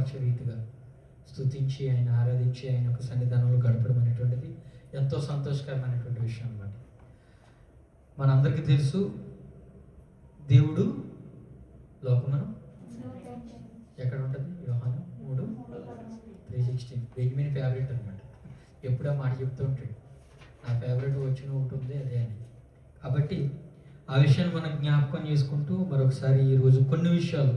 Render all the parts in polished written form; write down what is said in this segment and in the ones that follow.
కనపరిచే రీతిగా స్తుతించి ఆయన ఆరాధించి ఆయన యొక్క సన్నిధానంలో గడపడం అనేటువంటిది ఎంతో సంతోషకరమైనటువంటి విషయం అన్నమాట. మనందరికీ తెలుసు, దేవుడు లోకమును ఎక్కడ ఉంటుంది? యోహాను 3:3:16. బెంజమిన్ ఫేవరెట్ అనమాట. ఎప్పుడు ఆ మాట చెప్తూ ఉంటాడు, నా ఫేవరెట్ వచ్చిన ఒకటి ఉంది అదే అని. కాబట్టి ఆ విషయాన్ని మనం జ్ఞాపకం చేసుకుంటూ మరొకసారి ఈరోజు కొన్ని విషయాలు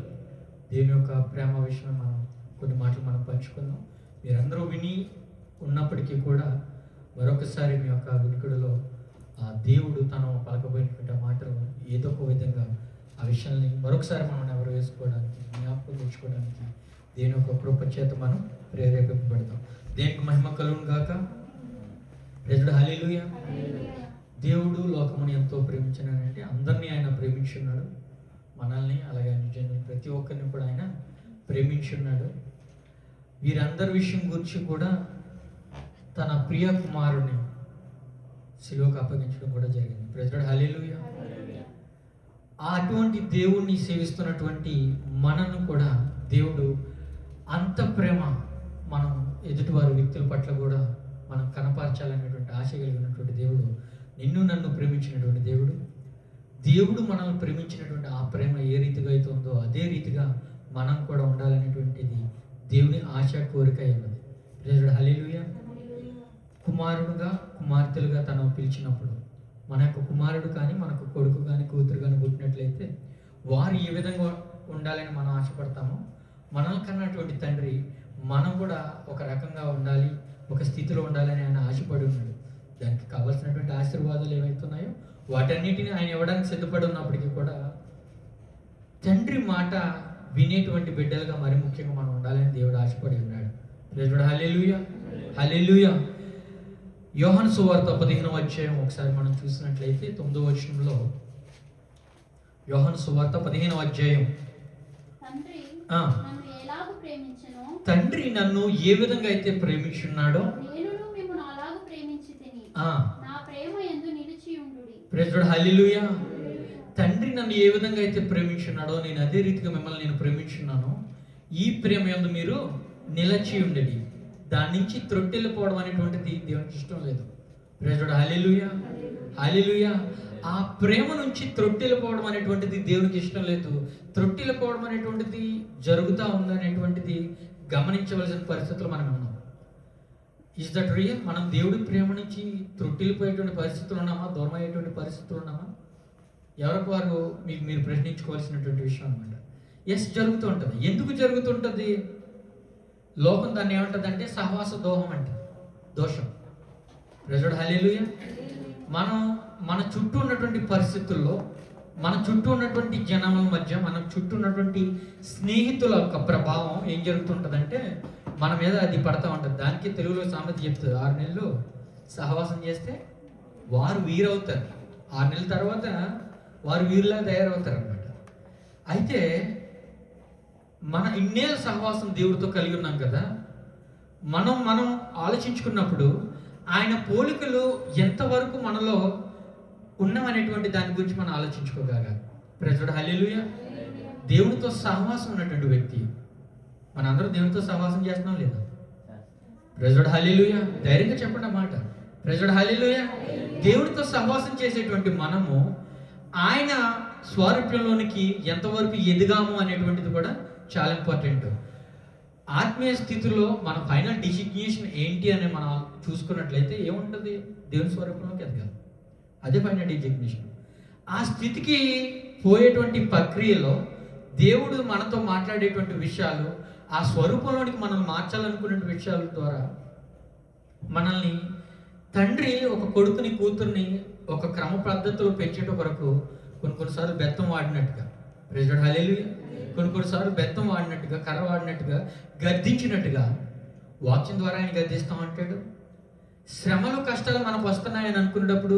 దేవుని యొక్క ప్రేమ విషయం మనం కొన్ని మాటలు మనం పంచుకుందాం. మీరందరూ విని ఉన్నప్పటికీ కూడా మరొకసారి మీ యొక్క వినికిడిలో దేవుడు తను పలకబోయినటువంటి మాటలు ఏదో ఒక విధంగా ఆ విషయాన్ని మరొకసారి మనం ఎవరు వేసుకోవడానికి, జ్ఞాపకం తెచ్చుకోవడానికి దేని యొక్క కృప చేత మనం ప్రేరేపింపబడతాం. దేనికి మహిమ కలుగును గాక. ప్రజలు హల్లెలూయా. దేవుడు లోకముని ఎంతో ప్రేమించినాడంటే అందరినీ ఆయన ప్రేమించున్నాడు. మనల్ని అలాగే నిజంగా ప్రతి ఒక్కరిని కూడా ఆయన ప్రేమించున్నాడు. వీరందరి విషయం గురించి కూడా తన ప్రియ కుమారుని శిలువకు అప్పగించడం కూడా జరిగింది. ప్రజలు హల్లెలూయా. అటువంటి దేవుణ్ణి సేవిస్తున్నటువంటి మనను కూడా దేవుడు అంత ప్రేమ మనం ఎదుటివారి వ్యక్తుల పట్ల కూడా మనం కనపరచాలనేటువంటి ఆశ కలిగినటువంటి దేవుడు, నిన్ను నన్ను ప్రేమించినటువంటి దేవుడు, దేవుడు మనల్ని ప్రేమించినటువంటి ఆ ప్రేమ ఏ రీతిగా అయితే ఉందో అదే రీతిగా మనం కూడా ఉండాలనేటువంటిది దేవుని ఆశ, కోరిక ఉన్నది. ప్రజలు హల్లెలూయా. కుమారుడుగా కుమార్తెలుగా తను పిలిచినప్పుడు మన యొక్క కుమారుడు కానీ మనకు కొడుకు కానీ కూతురు కానీ పుట్టినట్లయితే వారు ఏ విధంగా ఉండాలని మనం ఆశపడతామో మనల్ని కన్నటువంటి తండ్రి మనం కూడా ఒక రకంగా ఉండాలి, ఒక స్థితిలో ఉండాలని ఆయన ఆశపడి ఉన్నాడు. దానికి కావాల్సినటువంటి ఆశీర్వాదాలు ఏవైతున్నాయో వాటన్నిటిని ఆయన ఇవ్వడానికి సిద్ధపడి ఉన్నప్పటికీ కూడా తండ్రి మాట వినేటువంటి బిడ్డలుగా మరి ముఖ్యంగా మనం ఉండాలని దేవుడు ఆశపడి ఉన్నాడు. దేవుడు హల్లెలూయా. హల్లెలూయా. యోహాను సువార్త 15వ అధ్యాయం ఒకసారి మనం చూసినట్లయితే 9వ వచనంలో, యోహాను సువార్త 15వ అధ్యాయం, తండ్రి నన్ను ఏ విధంగా అయితే ప్రేమించున్నాడో హల్లెలూయా. తండ్రి నన్ను ఏ విధంగా అయితే ప్రేమించున్నాడో నేను అదే రీతిగా మిమ్మల్ని నేను ప్రేమించున్నాను. ఈ ప్రేమ యందు మీరు నిలిచి ఉండడి. దాని నుంచి త్రొట్టెళ్ళిపోవడం అనేటువంటిది దేవునికి ఇష్టం లేదు. ప్రైజ్ హల్లెలూయా. హల్లెలూయా. ఆ ప్రేమ నుంచి త్రొట్టెళ్ళిపోవడం అనేటువంటిది దేవునికి ఇష్టం లేదు. త్రొట్టెళ్ళిపోవడం అనేటువంటిది జరుగుతూ ఉందనేటువంటిది గమనించవలసిన పరిస్థితులు మనం ఉన్నాం. Is that real? మనం దేవుడి ప్రేమ నుంచి త్రొట్టెళ్ళిపోయేటువంటి పరిస్థితులు ఉన్నామా? దూరం అయ్యేటువంటి పరిస్థితులు ఉన్నామా? ఎవరికి వారు మీరు ప్రశ్నించుకోవాల్సినటువంటి విషయం అనమాట. ఎస్, జరుగుతూ ఉంటుంది. ఎందుకు జరుగుతుంటుంది? లోకం దాన్ని ఏమంటుందంటే సహవాస దోహం అంటే దోషం. ప్రజడు హల్లెలూయా. మన చుట్టూ ఉన్నటువంటి పరిస్థితుల్లో, మన చుట్టూ ఉన్నటువంటి జనముల మధ్య, మన చుట్టూ ఉన్నటువంటి స్నేహితుల యొక్క ప్రభావం ఏం జరుగుతుంటుందంటే మన మీద అది పడతా ఉంటుంది. దానికి తెలుగులో సామెత చెప్తుంది, 6 నెలలు సహవాసం చేస్తే వారు వీరవుతారు, 6 నెలల తర్వాత వారు వీరులా తయారవుతారు అన్నమాట. అయితే మన ఇన్నేళ్ళ సహవాసం దేవుడితో కలిగి ఉన్నాం కదా, మనం ఆలోచించుకున్నప్పుడు ఆయన పోలికలు ఎంతవరకు మనలో ఉన్నామనేటువంటి దాని గురించి మనం ఆలోచించుకోగలగాలి. ప్రజడు హల్లెలూయా. దేవునితో సహవాసం ఉన్నటువంటి వ్యక్తి, మనందరూ దేవునితో సహవాసం చేస్తున్నాం లేదా? ప్రజడు హల్లెలూయా. ధైర్యంగా చెప్పండి అన్నమాట. ప్రజడు హల్లెలూయా. దేవునితో సహవాసం చేసేటువంటి మనము ఆయన స్వరూపంలోనికి ఎంతవరకు ఎదిగాము అనేటువంటిది కూడా చాలా ఇంపార్టెంట్. ఆత్మీయ స్థితిలో మన ఫైనల్ డిసిగ్నేషన్ ఏంటి అని మనం చూసుకున్నట్లయితే ఏముంటుంది? దేవుని స్వరూపంలోకి ఎదగాలి, అదే ఫైనల్ డిసిగ్నేషన్. ఆ స్థితికి పోయేటువంటి ప్రక్రియలో దేవుడు మనతో మాట్లాడేటువంటి విషయాలు, ఆ స్వరూపంలోనికి మనం మార్చాలనుకునే విషయాల ద్వారా మనల్ని తండ్రి ఒక కొడుకుని కూతుర్ని ఒక క్రమ పద్ధతిలో పెంచేట వరకు కొన్నిసార్లు బెత్తం వాడినట్టుగా, ప్రెసిడెంట్ హల్లెలూయా, కొన్నిసార్లు బెత్తం వాడినట్టుగా, కర్ర వాడినట్టుగా, గద్దించినట్టుగా వాక్యం ద్వారా ఆయన గద్దిస్తామంటాడు. శ్రమలు కష్టాలు మనకు వస్తున్నాయని అనుకున్నప్పుడు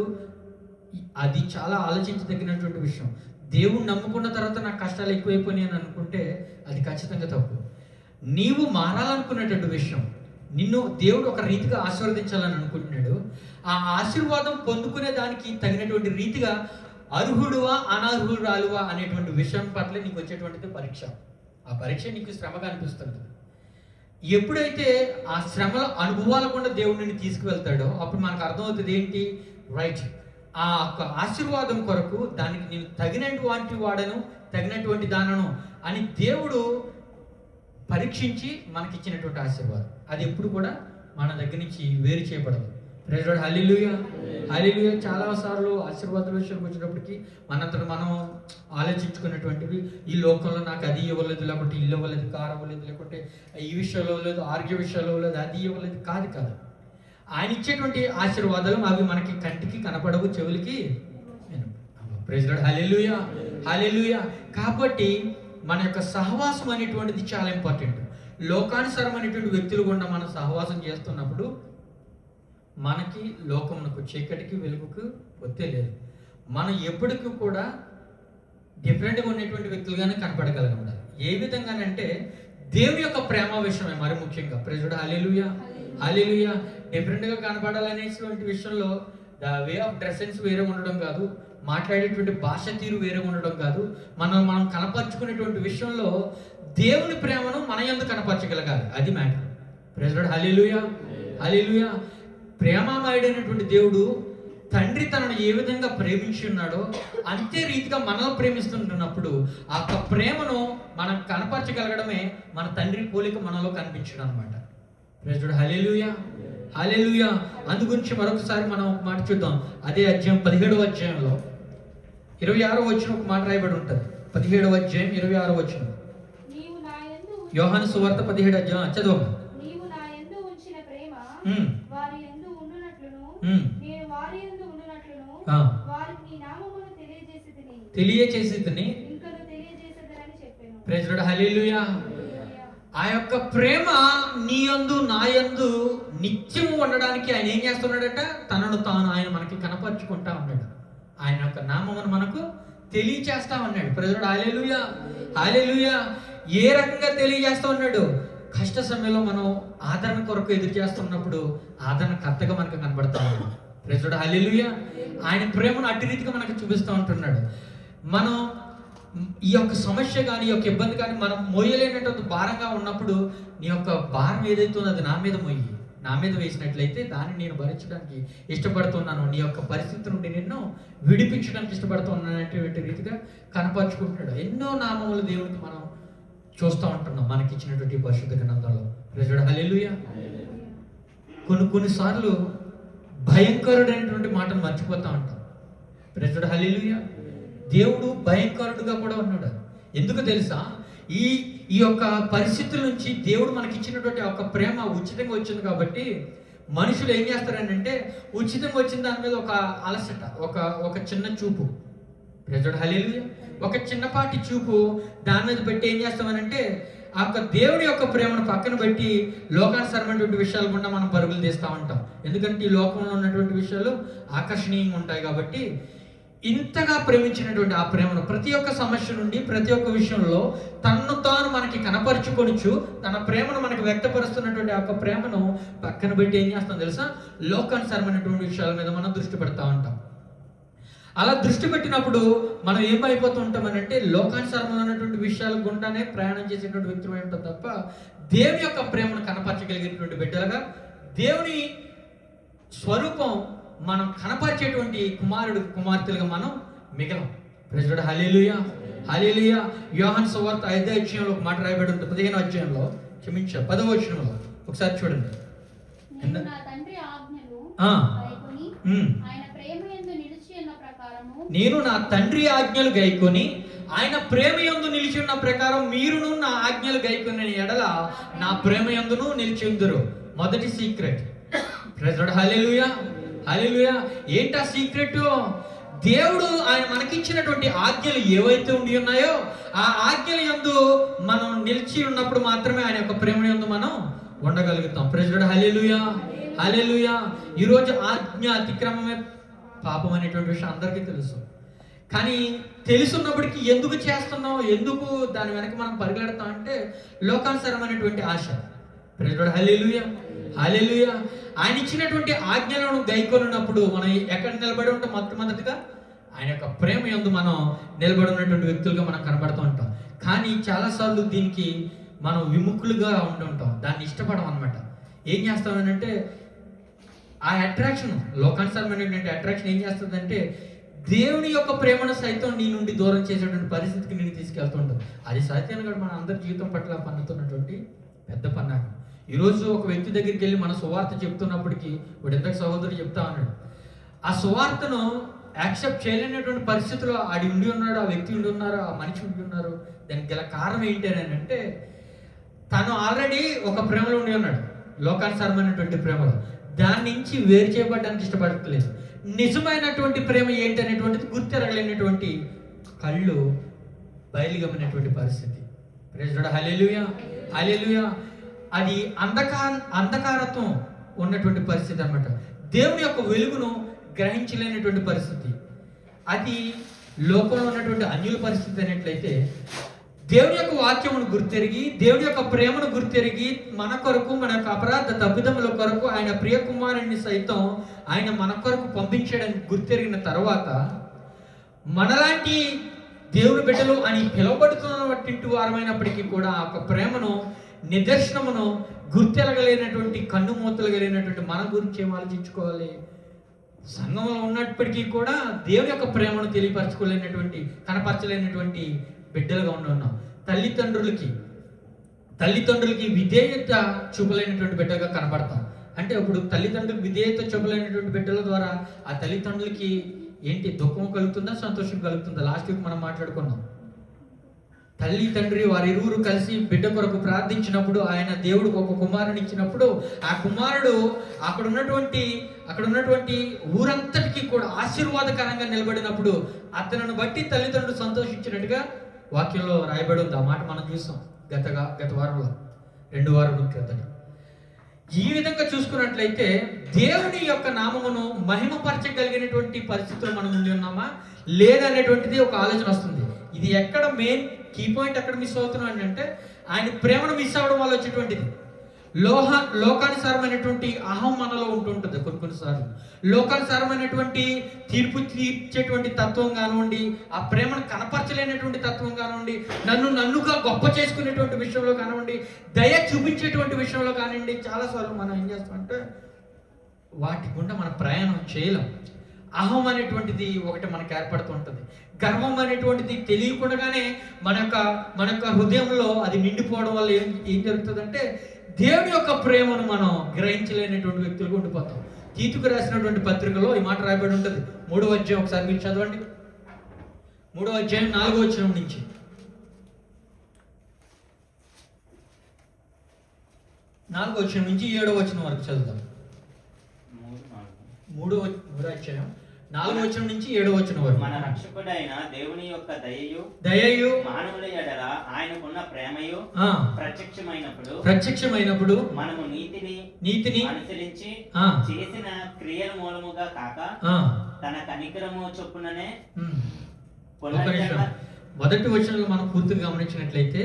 అది చాలా ఆలోచించదగినటువంటి విషయం. దేవుడు నమ్ముకున్న తర్వాత నాకు కష్టాలు ఎక్కువైపోయినాయి అని అనుకుంటే అది ఖచ్చితంగా తప్పు. నీవు మారాలనుకునేటువంటి విషయం, నిన్ను దేవుడు ఒక రీతిగా ఆశీర్వదించాలని అనుకుంటున్నాడు. ఆ ఆశీర్వాదం పొందుకునే దానికి తగినటువంటి రీతిగా అర్హుడువా అనర్హురాలువా అనేటువంటి విషయం పట్ల నీకు వచ్చేటువంటిది పరీక్ష. ఆ పరీక్ష నీకు శ్రమగా అనిపిస్తుంది. ఎప్పుడైతే ఆ శ్రమల అనుభవాల గుండా దేవుడు నిన్ను తీసుకువెళ్తాడో అప్పుడు మనకు అర్థమవుతుంది ఏంటి, రైట్, ఆ యొక్క ఆశీర్వాదం కొరకు దానికి నేను తగినటువంటి వాడను, తగినటువంటి దానను అని దేవుడు పరీక్షించి మనకిచ్చినటువంటి ఆశీర్వాదం అది ఎప్పుడు కూడా మన దగ్గర నుంచి వేరు చేయబడదు. ప్రైజ్ లార్డ్, హల్లెలూయా, హల్లెలూయా. చాలా సార్లు ఆశీర్వాదాల విషయానికి వచ్చినప్పటికీ మనంతట మనం ఆలోచించుకున్నటువంటివి, ఈ లోకంలో నాకు అది ఇవ్వలేదు, లేకుంటే ఇల్లు ఇవ్వలేదు, కారు ఇవ్వలేదు, లేకుంటే ఈ విషయంలో లేదు, ఆరోగ్య విషయంలో లేదు, అది ఇవ్వలేదు, కాదు. ఆయన ఇచ్చేటువంటి ఆశీర్వాదాలు అవి మనకి కంటికి కనపడవు, చెవులకి. Praise Lord, hallelujah, hallelujah. కాబట్టి మన యొక్క సహవాసం అనేటువంటిది చాలా ఇంపార్టెంట్. లోకానుసారమైనటువంటి వ్యక్తులు గుండా మనం సహవాసం చేస్తున్నప్పుడు మనకి లోకమునకు, చీకటికి, వెలుగుకు పొత్తే లేదు. మనం ఎప్పటికీ కూడా డిఫరెంట్గా ఉన్నటువంటి వ్యక్తులుగానే కనపడగలిగి ఉండాలి. ఏ విధంగానంటే దేవుని యొక్క ప్రేమ విషయమే మరి ముఖ్యంగా. ప్రైజ్ లార్డ్, హల్లెలూయా, హల్లెలూయా. డిఫరెంట్గా కనపడాలనేటువంటి విషయంలో ద వే ఆఫ్ డ్రెస్సెన్స్ వేరే ఉండడం కాదు, మాట్లాడేటువంటి భాష తీరు వేరే ఉండడం కాదు, మనం కనపరుచుకునేటువంటి విషయంలో దేవుని ప్రేమను మన యందు కనపరచగలగాలి. అది మ్యాటర్. ప్రైజ్ లార్డ్, హల్లెలూయా, హల్లెలూయా. ప్రేమామయుడైనటువంటి దేవుడు తండ్రి తనను ఏ విధంగా ప్రేమించి ఉన్నాడో అంతే రీతిగా మనల్ని ప్రేమిస్తుంటున్నప్పుడు ఆ ప్రేమను మనం కనపరచగలగడమే మన తండ్రి పోలిక మనలో కనిపించడం అనమాట. ప్రైజ్ లార్డ్, హల్లెలూయా, హల్లెలూయా. అందు గురించి మరొకసారి మనం ఒక మాట చూద్దాం. అదే అధ్యాయం 17వ అధ్యాయంలో 26వ వచనం ఒక మాట రాయబడి ఉంటుంది. 17వ అధ్యాయం 26వ వచనం, యోహాను సువార్త 17వ అధ్యాయం చదవమ్మా. నీవు నా యందు ఉంచిన ప్రేమ వారి యందు ఉండునట్లును నేను వారి యందు ఉండునట్లును వారికి నీ నామమును తెలియజేసితిని ఇంకను తెలియజేసేదనని చెప్పాను. ప్రైజ్ లార్డ్, హల్లెలూయా. ఆ యొక్క ప్రేమ నీ యందు నా యందు నిత్యము ఉండడానికి ఆయన ఏం చేస్తున్నాడట, తనను తాను ఆయన మనకి కనపరుచుకుంటా ఉన్నాడు. ఆయన యొక్క నామమును మనకు తెలియచేస్తా ఉన్నాడు. ప్రైజ్ లార్డ్, హల్లెలూయా, హల్లెలూయా. ఏ రకంగా తెలియజేస్తా ఉన్నాడు, కష్ట సమయంలో మనం ఆదరణ కొరకు ఎదురు చేస్తున్నప్పుడు ఆదరణకర్తగా మనకు కనబడతా ఉన్నాడు. ప్రైజ్ లార్డ్, హల్లెలూయా. ఆయన ప్రేమను అట్టి రీతిగా మనకు చూపిస్తూ ఉంటున్నాడు. మనం ఈ యొక్క సమస్య కానీ, ఈ యొక్క ఇబ్బంది కానీ మనం మోయలేనటువంటి భారంగా ఉన్నప్పుడు నీ యొక్క భారం ఏదైతే ఉందో అది నా మీద మోయి, నా మీద వేసినట్లయితే దాన్ని నేను భరించడానికి ఇష్టపడుతున్నాను, నీ యొక్క పరిస్థితి నుండి నిన్ను విడిపించడానికి ఇష్టపడుతున్నానటువంటి రీతిగా కనపరుచుకుంటున్నాడు. ఎన్నో నామములు దేవునికి మనం చూస్తూ ఉంటున్నాం మనకి ఇచ్చినటువంటి పరిశుద్ధ గ్రంథంలో. ప్రైజ్ లార్డ్, హల్లెలూయా. కొన్నిసార్లు భయంకరుడైనటువంటి మాటను మర్చిపోతూ ఉంటాం. ప్రైజ్ లార్డ్, హల్లెలూయా. దేవుడు భయంకరుడుగా కూడా ఉన్నాడు. ఎందుకు తెలుసా, ఈ యొక్క పరిస్థితుల నుంచి దేవుడు మనకి ఇచ్చినటువంటి ఒక ప్రేమ ఉచితంగా వచ్చింది కాబట్టి మనుషులు ఏం చేస్తారంటే ఉచితంగా వచ్చిన దాని మీద ఒక అలసట, ఒక చిన్న చూపు. ప్రైజ్ లార్డ్, హల్లెలూయా. ఒక చిన్నపాటి చూపు దాని మీద పెట్టి ఏం చేస్తామనంటే ఆ యొక్క దేవుడి యొక్క ప్రేమను పక్కన పెట్టి లోకానుసరమైనటువంటి విషయాలు కూడా మనం పరుగులు తీస్తూ ఉంటాం. ఎందుకంటే ఈ లోకంలో ఉన్నటువంటి విషయాలు ఆకర్షణీయంగా ఉంటాయి కాబట్టి ఇంతగా ప్రేమించినటువంటి ఆ ప్రేమను ప్రతి ఒక్క సమస్య నుండి, ప్రతి ఒక్క విషయంలో తన్ను తాను మనకి కనపరుచుకొనిచ్చు తన ప్రేమను మనకు వ్యక్తపరుస్తున్నటువంటి ఆ ప్రేమను పక్కన పెట్టి ఏం చేస్తాం తెలుసా, లోకానుసరమైనటువంటి విషయాల మీద మనం దృష్టి పెడతా ఉంటాం. అలా దృష్టి పెట్టినప్పుడు మనం ఏమైపోతూ ఉంటామనంటే లోకానుసరమైనటువంటి విషయాల గుండానే ప్రయాణం చేసేటువంటి వ్యక్తులు ఉంటాం తప్ప దేవుని యొక్క ప్రేమను కనపరచగలిగేటువంటి బిడ్డలుగా, దేవుని స్వరూపం మనం కనపరిచేటువంటి కుమార్తెలుగా మనం మిగలం. ప్రైజ్ లార్డ్, హల్లెలూయా, హల్లెలూయా. యోహాను సువార్త 5వ అధ్యాయంలో ఒక మాట రాయబడి ఉంటుంది. 15వ అధ్యాయంలో 10వ వచనంలో ఒకసారి చూడండి. నేను నా తండ్రి ఆజ్ఞలు గైకొని ఆయన ప్రేమ యందు నిలిచి ఉన్న ప్రకారం మీరును నా ఆజ్ఞలు గైకొని ఎడల నా ప్రేమ యందును నిలిచి ఉందురు. మొదటి సీక్రెట్. ప్రైజ్ లార్డ్, హల్లెలూయా, హల్లెలూయా. ఏంటా సీక్రెట్? దేవుడు ఆయన మనకిచ్చినటువంటి ఆజ్ఞలు ఏవైతే ఉండి ఉన్నాయో ఆ ఆజ్ఞల యందు మనం నిలిచి ఉన్నప్పుడు మాత్రమే ఆయన యొక్క ప్రేమ యందు మనం ఉండగలుగుతాం. ప్రైజ్ లార్డ్, హల్లెలూయా, హల్లెలూయా. ఈరోజు ఆజ్ఞ అతిక్రమమే పాపం అనేటువంటి విషయం అందరికీ తెలుసు. కానీ తెలుసున్నప్పటికీ ఎందుకు చేస్తున్నాం, ఎందుకు దాని వెనక మనం పరిగెడతాం అంటే లోకానుసరమైనటువంటి ఆశ. Praise Lord, hallelujah, hallelujah. ఆయన ఇచ్చినటువంటి ఆజ్ఞలను గైకొన్నప్పుడు మనం ఎక్కడ నిలబడి ఉంటాం? మొట్టమొదటిగా ఆయన యొక్క ప్రేమ యందు మనం నిలబడి ఉన్నటువంటి వ్యక్తులుగా మనం కనబడుతూ ఉంటాం. కానీ చాలాసార్లు దీనికి మనం విముఖులుగా ఉంటుంటాం, దాన్ని ఇష్టపడం అనమాట. ఏం చేస్తామనంటే ఆ అట్రాక్షన్, లోకానుసారమైనటువంటి అట్రాక్షన్ ఏం చేస్తుందంటే దేవుని యొక్క ప్రేమను సైతం నీ నుండి దూరం చేసేటువంటి పరిస్థితికి నేను తీసుకెళ్తుంటుంది. అది సత్యాన్ని కూడా మన అందరి జీవితం పట్ల పన్నుతున్నటువంటి పెద్ద పన్నాగం. ఈరోజు ఒక వ్యక్తి దగ్గరికి వెళ్ళి మన సువార్త చెప్తున్నప్పటికీ వాడు ఎంతకు సహోదరుడు చెప్తా ఉన్నాడు, ఆ సువార్తను యాక్సెప్ట్ చేయలేనటువంటి పరిస్థితిలో ఆడి ఉండి ఉన్నాడు, ఆ వ్యక్తి ఉండి ఉన్నారు, ఆ మనిషి ఉండి ఉన్నారు. దానికి గల కారణం ఏంటి అని అంటే తను ఆల్రెడీ ఒక ప్రేమలో ఉండి ఉన్నాడు, లోకానుసారమైనటువంటి ప్రేమలో. దాని నుంచి వేరు చేయబడడానికి ఇష్టపడట్లేదు. నిజమైనటువంటి ప్రేమ ఏంటి అనేటువంటిది గుర్తెరగలేనటువంటి కళ్ళు బయలుగమైనటువంటి పరిస్థితి. ప్రైజ్ లార్డ్, హల్లెలూయా హల్లెలూయా. అది అంధకారత్వం ఉన్నటువంటి పరిస్థితి అన్నమాట. దేవుని యొక్క వెలుగును గ్రహించలేనటువంటి పరిస్థితి. అది లోకంలో ఉన్నటువంటి అన్యుల పరిస్థితి అయినట్లయితే దేవుని యొక్క వాక్యమును గుర్తెరిగి, దేవుని యొక్క ప్రేమను గుర్తెరిగి, మన కొరకు, మన యొక్క అపరాధ తప్పిదముల కొరకు ఆయన ప్రియ కుమారుని సైతం ఆయన మన కొరకు పంపించడానికి గుర్తెరిగిన తర్వాత మనలాంటి దేవుని బిడ్డలు అని పిలువబడుతున్నటువంటి వారమైనప్పటికీ కూడా ఆ యొక్క ప్రేమను, నిదర్శనమును గుర్తెరగలేనటువంటి, కన్ను మూతలు కలిగినటువంటి మన గురించి ఏం ఆలోచించుకోవాలి? సంఘంలో ఉన్నప్పటికీ కూడా దేవుని యొక్క ప్రేమను తెలియపరచుకోలేనటువంటి, కనపరచలేనటువంటి బిడ్డలుగా ఉన్నాం. తల్లిదండ్రులకి విధేయత చూపలేనటువంటి బిడ్డగా కనపడతాం. అంటే ఇప్పుడు తల్లిదండ్రులకు విధేయత చూపలేనటువంటి బిడ్డల ద్వారా ఆ తల్లిదండ్రులకి ఏంటి దుఃఖం కలుగుతుందా, సంతోషం కలుగుతుందా? లాస్ట్ వీక్ మనం మాట్లాడుకున్నాం. తల్లి తండ్రి వారిరువురు కలిసి బిడ్డ కొరకు ప్రార్థించినప్పుడు, ఆయన దేవుడికి ఒక కుమారుని ఇచ్చినప్పుడు, ఆ కుమారుడు అక్కడ ఉన్నటువంటి ఊరంతటికి కూడా ఆశీర్వాదకరంగా నిలబడినప్పుడు అతను బట్టి తల్లిదండ్రులు సంతోషించినట్టుగా వాక్యంలో రాయబడి ఉంది. ఆ మాట మనం చూసాం గత వారంలో, 2 వారాల క్రితం. ఈ విధంగా చూసుకున్నట్లయితే దేవుని యొక్క నామమును మహిమపరచగలిగినటువంటి పరిస్థితులు మనం ముందు ఉన్నామా లేదనేటువంటిది ఒక ఆలోచన వస్తుంది. ఇది ఎక్కడ మెయిన్ కీ పాయింట్ ఎక్కడ మిస్ అవుతున్నాం అంటే ఆయన ప్రేమను మిస్ అవ్వడం వల్ల వచ్చేటువంటిది. లోకానుసారమైనటువంటి అహం మనలో ఉంటుంటుంది. కొన్నిసార్లు లోకానుసారమైనటువంటి తీర్పు తీర్చేటువంటి తత్వం కానివ్వండి, ఆ ప్రేమను కనపరచలేనటువంటి తత్వం కానివ్వండి, నన్నుగా గొప్ప చేసుకునేటువంటి విషయంలో కానివ్వండి, దయ చూపించేటువంటి విషయంలో కానివ్వండి, చాలాసార్లు మనం ఏం చేస్తామంటే వాటి గుండా మన ప్రయాణం చేయలేం. అహం అనేటువంటిది ఒకటి మనకు ఏర్పడుతూ ఉంటుంది. గర్వం అనేటువంటిది తెలియకుండానే మన యొక్క హృదయంలో అది నిండిపోవడం వల్ల ఏం జరుగుతుందంటే దేవుని యొక్క ప్రేమను మనం గ్రహించలేనటువంటి వ్యక్తులుగా ఉండిపోతాం. తీతుకు రాసినటువంటి పత్రికలో ఈ మాట రాయబడి ఉంటుంది. 3వ అధ్యాయం ఒకసారి మీరు చదవండి. 3వ అధ్యాయం 4వ వచనం నుంచి 7వ వచనం వరకు చదువుతాం. 3వ అధ్యాయం 4వ వచనం నుంచి 7వ వచనం వరకు. మన రక్షకుడైన దేవుని యొక్క దయయు మానవుల ఎడల ఆయనకున్న ప్రేమయు ప్రత్యక్షమైనప్పుడు మనము నీతిని అనుసరించి చేసిన క్రియల మూలముగా కాక తన కనికరము చొప్పుననే. మొదటి వచనంలో మనం పూర్తిగా గమనించినట్లయితే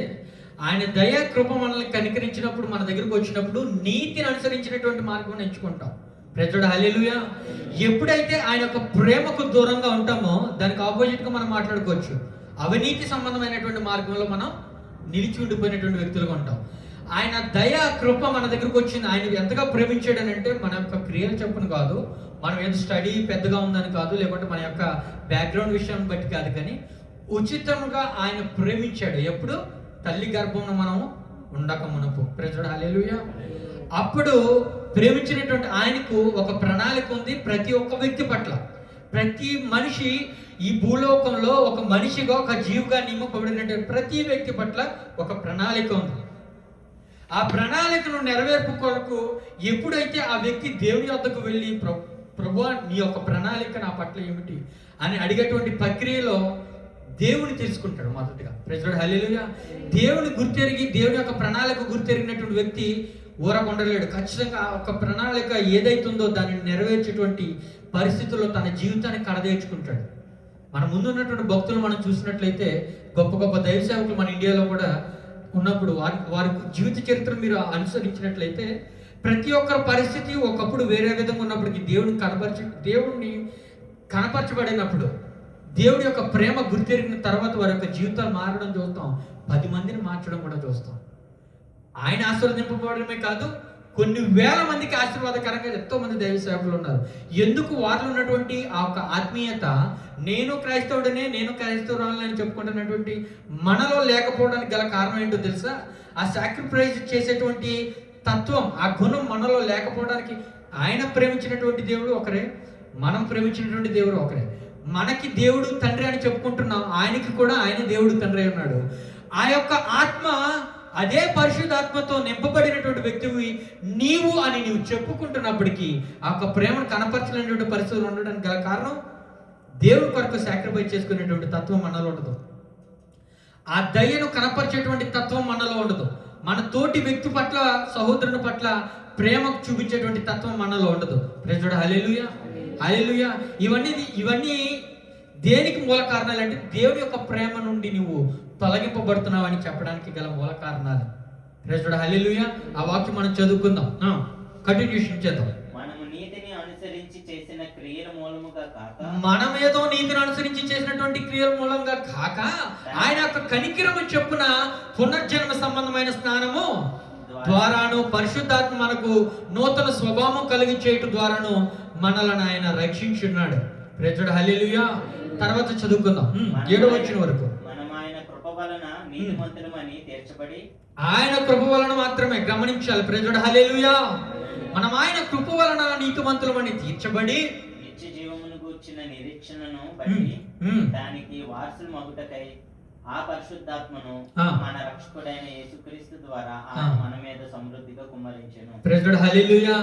ఆయన దయ కృప మనల్ని కనికరించినప్పుడు, మన దగ్గరకు వచ్చినప్పుడు నీతిని అనుసరించినటువంటి మార్గం ఎంచుకుంటాం. ప్రైజ్ లార్డ్, హల్లెలూయా. ఎప్పుడైతే ఆయన యొక్క ప్రేమకు దూరంగా ఉంటామో దానికి ఆపోజిట్ గా మనం మాట్లాడుకోవచ్చు. అవినీతి సంబంధమైనటువంటి మార్గంలో మనం నిలిచి ఉండిపోయినటువంటి వ్యక్తులుగా ఉంటాం. ఆయన దయ కృప మన దగ్గరకు వచ్చింది. ఆయన ఎంతగా ప్రేమించాడని అంటే మన యొక్క క్రియలు చెప్పును కాదు, మనం ఏదో స్టడీ పెద్దగా ఉందని కాదు, లేకుంటే మన యొక్క బ్యాక్గ్రౌండ్ విషయం బట్టి కాదు, కానీ ఉచితంగా ఆయన ప్రేమించాడు. ఎప్పుడు? తల్లి గర్భంలో మనం ఉండక మునుపు. ప్రైజ్ లార్డ్, హల్లెలూయా. అప్పుడు ప్రేమించినటువంటి ఆయనకు ఒక ప్రణాళిక ఉంది ప్రతి ఒక్క వ్యక్తి పట్ల. ప్రతి మనిషి ఈ భూలోకంలో ఒక మనిషిగా, ఒక జీవిగా నియమింపబడినటువంటి ప్రతి వ్యక్తి పట్ల ఒక ప్రణాళిక ఉంది. ఆ ప్రణాళికను నెరవేర్పు కొరకు ఎప్పుడైతే ఆ వ్యక్తి దేవుని వద్దకు వెళ్ళి ప్రభువా నీ యొక్క ప్రణాళిక నా పట్ల ఏమిటి అని అడిగేటువంటి ప్రక్రియలో దేవుని తెలుసుకుంటాడు మొదటిగా. ప్రైజ్ లార్డ్, హల్లెలూయా. దేవుని గుర్తెరిగి, దేవుని యొక్క ప్రణాళిక గుర్తెరిగినటువంటి వ్యక్తి ఊరకుండలేడు. ఖచ్చితంగా ఒక ప్రణాళిక ఏదైతుందో దానిని నెరవేర్చేటువంటి పరిస్థితుల్లో తన జీవితాన్ని కడదేర్చుకుంటాడు. మన ముందు ఉన్నటువంటి భక్తులు మనం చూసినట్లయితే గొప్ప గొప్ప దైవ సేవకులు మన ఇండియాలో కూడా ఉన్నప్పుడు వారి జీవిత చరిత్ర మీరు అనుసరించినట్లయితే ప్రతి ఒక్కరి పరిస్థితి ఒకప్పుడు వేరే విధంగా ఉన్నప్పటికీ దేవుడిని కనపరచబడినప్పుడు, దేవుడి యొక్క ప్రేమ గుర్తెరిగిన తర్వాత వారి యొక్క జీవితాలు మారడం చూస్తాం. 10 మందిని మార్చడం కూడా చూస్తాం. ఆయన ఆశీర్వదింపబడమే కాదు, కొన్ని వేల మందికి ఆశీర్వాదకరంగా ఎంతో మంది దైవ సేవకులు ఉన్నారు. ఎందుకు వారిలో ఉన్నటువంటి ఆ ఒక ఆత్మీయత నేను క్రైస్తవుడనే, నేను క్రైస్తవురాలని చెప్పుకుంటున్నటువంటి మనలో లేకపోవడానికి గల కారణం ఏంటో తెలుసా? ఆ సాక్రిఫైస్ చేసేటువంటి తత్వం, ఆ గుణం మనలో లేకపోవడానికి. ఆయన ప్రేమించినటువంటి దేవుడు ఒకరే, మనం ప్రేమించినటువంటి దేవుడు ఒకరే. మనకి దేవుడు తండ్రి అని చెప్పుకుంటున్నాం, ఆయనకి కూడా ఆయన దేవుడు తండ్రి అయి ఉన్నాడు. ఆ యొక్క ఆత్మ, అదే పరిశుద్ధాత్మతో నింపబడినటువంటి వ్యక్తివి నీవు అని నీవు చెప్పుకుంటున్నప్పటికీ ఆ యొక్క ప్రేమను కనపరచలేనటువంటి పరిస్థితులు ఉండడానికి గల కారణం దేవుడి కొరకు సాక్రిఫైస్ చేసుకునేటువంటి తత్వం మనలో ఉండదు. ఆ దయను కనపరిచేటువంటి తత్వం మనలో ఉండదు. మన తోటి వ్యక్తి పట్ల, సహోదరుని పట్ల ప్రేమ చూపించేటువంటి తత్వం మనలో ఉండదు. ప్రేజుడు హల్లెలూయా, హల్లెలూయా. ఇవన్నీ దేనికి మూల కారణాలు అంటే దేవుని యొక్క ప్రేమ నుండి నువ్వు తొలగింపబడుతున్నావు అని చెప్పడానికి గల మూల కారణాలు. ప్రేజుడు హల్లెలూయా. ఆ వాక్యం మనం చదువుకుందాం, కంటిన్యూషన్ చేద్దాం. మనము నీతిని అనుసరించి చేసిన క్రియల మూలముగా కాక, మనం ఏదో నీతిని అనుసరించి చేసినటువంటి క్రియల మూలంగా కాక, ఆయన యొక్క కనికరము చెప్పున పునర్జన్మ సంబంధమైన స్నానము ద్వారాను, పరిశుద్ధాత్మ మనకు నూతన స్వభావం కలిగి చేయటం ద్వారాను మనలను ఆయన రక్షించున్నాడు. ప్రేజుడు హల్లెలూయా. తర్వాత చదువుకుందాం 7వ వచనం వరకు. మనం ఆయన కృప వలన నీతిమంతులమని తీర్చబడి, ఆయన కృప వలన మాత్రమే, గమనించాలి. ప్రేజుడు హల్లెలూయా. మనం ఆయన కృప వలన నీతిమంతులమని తీర్చబడి నిత్య జీవమును గూర్చిన నిరీక్షణను బట్టి దానికి వారసులు మగుటకై ఆ పరిశుద్ధాత్మను మన రక్షకుడైన యేసుక్రీస్తు ద్వారా ఆయన మన మీద సమృద్ధిగా కుమ్మరించెను. ప్రేజుడు హల్లెలూయా.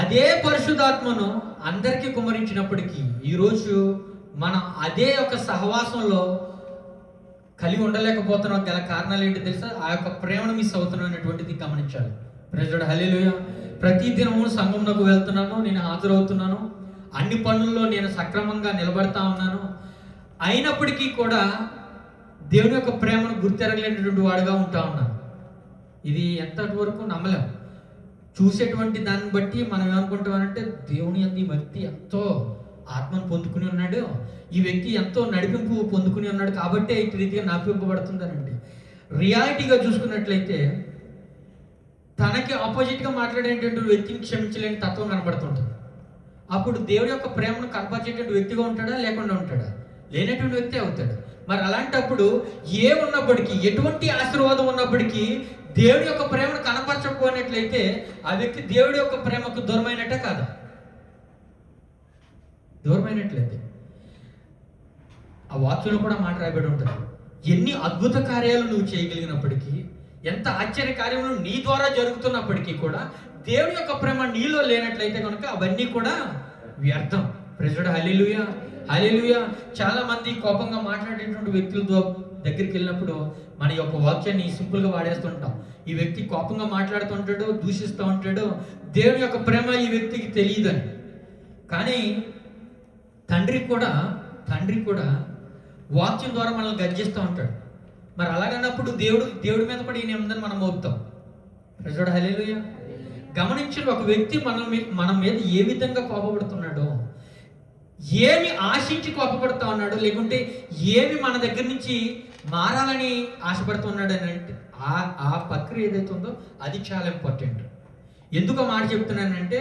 అదే పరిశుద్ధాత్మను అందరికీ కుమ్మరించినప్పటికీ ఈరోజు మనం అదే ఒక సహవాసంలో కలిగి ఉండలేకపోతున్నాం. గల కారణాలు ఏంటి తెలుసా? ఆ యొక్క ప్రేమను మిస్ అవుతున్నాం అనేటువంటిది గమనించాలి. ప్రేజుడు హల్లెలూయా. ప్రతి దినము సంఘంలోకి వెళ్తున్నాను, నేను హాజరవుతున్నాను, అన్ని పనుల్లో నేను సక్రమంగా నిలబడతా ఉన్నాను. అయినప్పటికీ కూడా దేవుని యొక్క ప్రేమను గుర్తెరగలేనటువంటి వాడుగా ఉంటా ఉన్నాను. ఇది ఎంతటి వరకు నమ్మలేం. చూసేటువంటి దాన్ని బట్టి మనం ఏమనుకుంటామనంటే దేవుని యందు ఈ వ్యక్తి ఎంతో ఆత్మను పొందుకుని ఉన్నాడు, ఈ వ్యక్తి ఎంతో నడిపింపు పొందుకుని ఉన్నాడు కాబట్టే ఇటు రీతిగా నడిపింపబడుతుందనండి. రియాలిటీగా చూసుకున్నట్లయితే తనకి ఆపోజిట్గా మాట్లాడేటువంటి వ్యక్తిని క్షమించలేని తత్వం కనబడుతుంటుంది. అప్పుడు దేవుడి యొక్క ప్రేమను కనపరిచేటువంటి వ్యక్తిగా ఉంటాడా, లేకుండా ఉంటాడా? లేనటువంటి వ్యక్తి అవుతాడు. మరి అలాంటప్పుడు ఉన్నప్పటికీ, ఎటువంటి ఆశీర్వాదం ఉన్నప్పటికీ దేవుడి యొక్క ప్రేమను కనపరచకపోయినట్లయితే ఆ వ్యక్తి దేవుడి యొక్క ప్రేమకు దూరమైనట్టే కాదా? దూరమైనట్లయితే ఆ వాక్యంలో కూడా మాట రాయబడి ఉంటుంది. ఎన్ని అద్భుత కార్యాలు నువ్వు చేయగలిగినప్పటికీ, ఎంత ఆశ్చర్య కార్యములు నీ ద్వారా జరుగుతున్నప్పటికీ కూడా దేవుని యొక్క ప్రేమ నీలో లేనట్లయితే కనుక అవన్నీ కూడా వ్యర్థం. ప్రేజుడు హల్లెలూయా, హల్లెలూయా. చాలా మంది కోపంగా మాట్లాడేటువంటి వ్యక్తులతో దగ్గరికి వెళ్ళినప్పుడు మన యొక్క వాక్యాన్ని సింపుల్గా వాడేస్తుంటాం. ఈ వ్యక్తి కోపంగా మాట్లాడుతుంటాడు, దూషిస్తూ ఉంటాడు, దేవుని యొక్క ప్రేమ ఈ వ్యక్తికి తెలియదని. కానీ తండ్రి కూడా వాక్యం ద్వారా మనల్ని గర్జిస్తూ ఉంటాడు. మరి అలాగన్నప్పుడు దేవుడి మీద పడి ఏముందని మనం మోపుతాం. ప్రేజుడు హల్లెలూయా. గమనించండి, ఒక వ్యక్తి మన మీద ఏ విధంగా కోపపడుతున్నాడో, ఏమి ఆశించి కోపపడుతూ ఉన్నాడు, లేకుంటే ఏమి మన దగ్గర నుంచి మారాలని ఆశపడుతున్నాడు అని అంటే ఆ ప్రక్రియ ఏదైతే ఉందో అది చాలా ఇంపార్టెంట్. ఎందుకు మాట చెప్తున్నానంటే,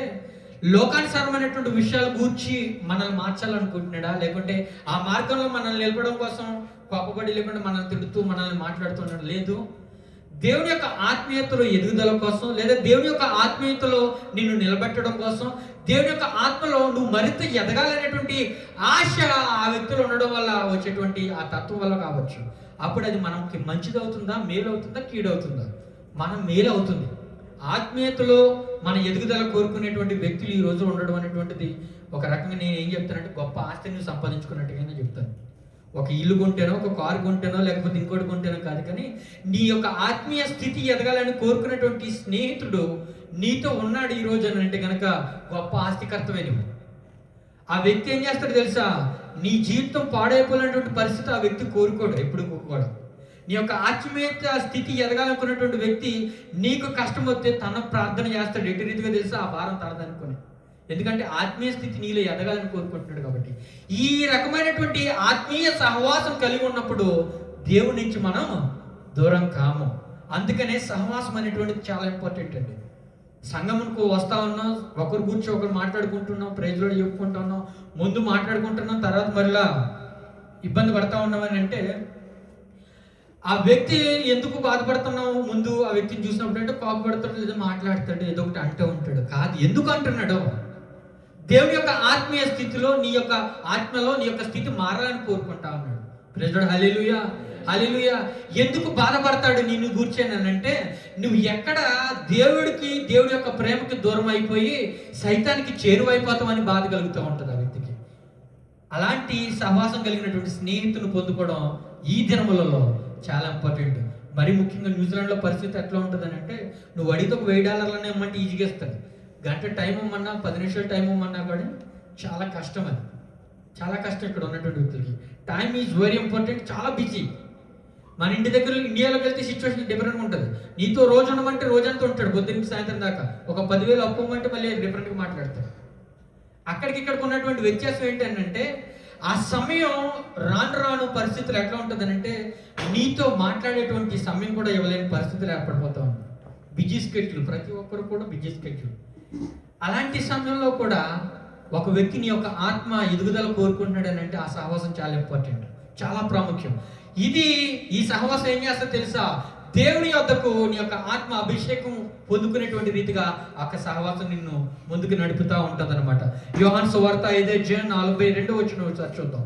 లోకానుసారమైనటువంటి విషయాల గూర్చి మనల్ని మార్చాలనుకుంటున్నాడా, లేకుంటే ఆ మార్గంలో మనల్ని నిలపడం కోసం కోపపడి, లేకుంటే మనల్ని తిడుతూ మనల్ని మాట్లాడుతున్నాడు? లేదు. దేవుని యొక్క ఆత్మీయతలో ఎదుగుదల కోసం, లేదా దేవుని యొక్క ఆత్మీయతలో నిన్ను నిలబెట్టడం కోసం, దేవుని యొక్క ఆత్మలో నువ్వు మరింత ఎదగాలనేటువంటి ఆశ ఆ వ్యక్తిలో ఉండడం వల్ల వచ్చేటువంటి ఆ తత్వం వల్ల కావచ్చు. అప్పుడు అది మనకి మంచిది అవుతుందా, మేలు అవుతుందా, కీడు అవుతుందా? మనం మేలు అవుతుంది. ఆత్మీయతలో మన ఎదుగుదల కోరుకునేటువంటి వ్యక్తులు ఈ రోజు ఉండడం అనేటువంటిది ఒక రకంగా నేను ఏం చెప్తానంటే గొప్ప ఆస్తిని సంపాదించుకున్నట్టుగానే చెప్తాను. ఒక ఇల్లు కొంటేనో, ఒక కారు కొంటేనో, లేకపోతే ఇంకోటి కొంటేనో కాదు, కానీ నీ యొక్క ఆత్మీయ స్థితి ఎదగాలని కోరుకునేటువంటి స్నేహితుడు నీతో ఉన్నాడు ఈ రోజు అని అంటే కనుక గొప్ప ఆస్తికర్తవే నువ్వు. ఆ వ్యక్తి ఏం చేస్తాడు తెలుసా? నీ జీవితం పాడైపోయినటువంటి పరిస్థితి ఆ వ్యక్తి కోరుకోడు, ఎప్పుడు కోరుకోడు. నీ యొక్క ఆత్మీయత స్థితి ఎదగాలనుకున్నటువంటి వ్యక్తి నీకు కష్టం వస్తే తన ప్రార్థన చేస్తాడు. ఎటు రీతిగా తెలుసా? ఆ భారం తనదనుకొని. ఎందుకంటే ఆత్మీయ స్థితి నీలో ఎదగాలని కోరుకుంటున్నాడు కాబట్టి. ఈ రకమైనటువంటి ఆత్మీయ సహవాసం కలిగి ఉన్నప్పుడు దేవుడి నుంచి మనం దూరం కాము. అందుకనే సహవాసం అనేటువంటిది చాలా ఇంపార్టెంట్ అండి. సంఘమునకు వస్తా ఉన్నాం, ఒకరు కూర్చో ఒకరు మాట్లాడుకుంటున్నాం, ప్రైజ్లో చెప్పుకుంటున్నాం, ముందు మాట్లాడుకుంటున్నాం, తర్వాత మళ్ళా ఇబ్బంది పడతా ఉన్నామని అంటే ఆ వ్యక్తి ఎందుకు బాధపడుతున్నావు, ముందు ఆ వ్యక్తిని చూసినప్పుడు అంటే కోపపడతాడు, ఏదో మాట్లాడతాడు, ఏదో ఒకటి అంటూ ఉంటాడు. కాదు, ఎందుకు అంటున్నాడు? దేవుని యొక్క ఆత్మీయ స్థితిలో నీ యొక్క ఆత్మలో నీ యొక్క స్థితి మారాలని కోరుకుంటా ఉన్నాడు. ప్రైజ్ లార్డ్, హల్లెలూయా, హల్లెలూయా. ఎందుకు బాధపడతాడు నిన్ను కూర్చోనంటే, నువ్వు ఎక్కడ దేవుడి యొక్క ప్రేమకి దూరం అయిపోయి సైతానికి చేరువైపోతావని బాధ కలుగుతూ ఉంటుంది ఆ వ్యక్తికి. అలాంటి సహవాసం కలిగినటువంటి స్నేహితులు పొందుకోవడం ఈ దినములలో చాలా ఇంపార్టెంట్. మరి ముఖ్యంగా న్యూజిలాండ్లో పరిస్థితి ఎట్లా ఉంటుందని అంటే, నువ్వు అడిగితే ఒక $1000 ఇమ్మంటే ఈజీగా ఇస్తాడు. గంట టైం ఇమ్మన్నా, 10 నిమిషాలు టైం ఇమ్మన్నా కానీ చాలా కష్టం. అది చాలా కష్టం ఇక్కడ ఉన్నటువంటి వ్యక్తులకి. Time is very important. చాలా బిజీ. మన ఇంటి దగ్గర ఇండియాలోకి వెళ్తే సిచ్యువేషన్ డిఫరెంట్గా ఉంటుంది. నీతో రోజు ఉండమంటే రోజంతా ఉంటాడు, పొద్దున్న సాయంత్రం దాకా. ఒక 10,000 అప్పు ఇవ్వమంటే మళ్ళీ డిఫరెంట్గా మాట్లాడతాడు. ఇక్కడికి ఉన్నటువంటి వ్యత్యాసం ఏంటంటే, ఆ సమయం రాను పరిస్థితులు ఎట్లా ఉంటుందనంటే, నీతో మాట్లాడేటువంటి సమయం కూడా ఇవ్వలేని పరిస్థితులు ఏర్పడిపోతా ఉంది. బిజీ స్కెడ్యూల్, ప్రతి ఒక్కరు కూడా బిజీ స్కెడ్యూల్. అలాంటి సమయంలో కూడా ఒక వ్యక్తి నీ యొక్క ఆత్మ ఎదుగుదల కోరుకుంటున్నాడు అని అంటే, ఆ సహవాసం చాలా ఇంపార్టెంట్, చాలా ప్రాముఖ్యం. ఈ సహవాసం ఏం చేస్తా తెలుసా? దేవుని యొద్దకు నీ యొక్క ఆత్మ అభిషేకం పొందుకునేటువంటి రీతిగా ఆ సహవాసం నిన్ను ముందుకు నడుపుతా ఉంటుంది అనమాట. యోహాను సువార్త 5:42 ఒకసారి చూద్దాం.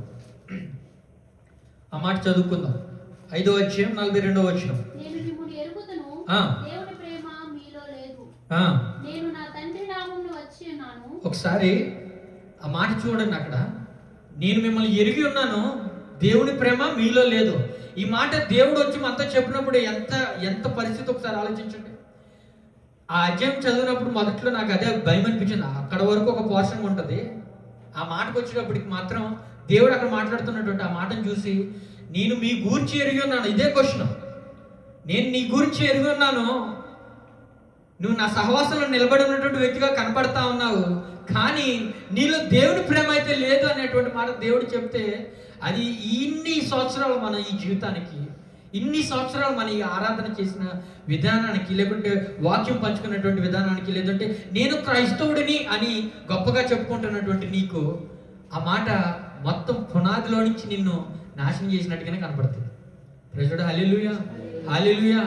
ఆ మాట చదువుకుందాం. 5:42. నేను మిమ్మును ఎరుగుదును, దేవుని ప్రేమ మీలో లేదు. నేను నా తండ్రి నామమున వచ్చి ఉన్నాను. ఒకసారి ఆ మాట చూడండి. అక్కడ నేను మిమ్మల్ని ఎరిగి ఉన్నాను, దేవుని ప్రేమ మీలో లేదు. ఈ మాట దేవుడు వచ్చి మనతో చెప్పినప్పుడు ఎంత పరిస్థితి ఒకసారి ఆలోచించండి. ఆ అధ్యాయం చదివినప్పుడు మొదట్లో నాకు అదే భయం అనిపించింది. అక్కడ వరకు ఒక పోర్షన్ ఉంటుంది. ఆ మాటకు వచ్చేటప్పటికి మాత్రం దేవుడు అక్కడ మాట్లాడుతున్నటువంటి ఆ మాటను చూసి, నేను మీ గురించి ఎరిగి ఉన్నాను. ఇదే క్వశ్చన్. నేను నీ గురించి ఎరిగి ఉన్నాను, నువ్వు నా సహవాసంలో నిలబడి ఉన్నటువంటి వ్యక్తిగా కనపడతా ఉన్నావు, కానీ నీలో దేవుని ప్రేమ అయితే లేదు అనేటువంటి మాట దేవుడు చెప్తే, అది ఇన్ని సంవత్సరాలు మన ఈ జీవితానికి, ఇన్ని సంవత్సరాలు మన ఈ ఆరాధన చేసిన విధానానికి, లేకుంటే వాక్యం పంచుకున్నటువంటి విధానానికి, లేదంటే నేను క్రైస్తవుడిని అని గొప్పగా చెప్పుకుంటున్నటువంటి నీకు ఆ మాట మొత్తం పునాదిలో నుంచి నిన్ను నాశనం చేసినట్టుగానే కనపడుతుంది. ప్రైజ్ లార్డ్, హల్లెలూయా, హల్లెలూయా.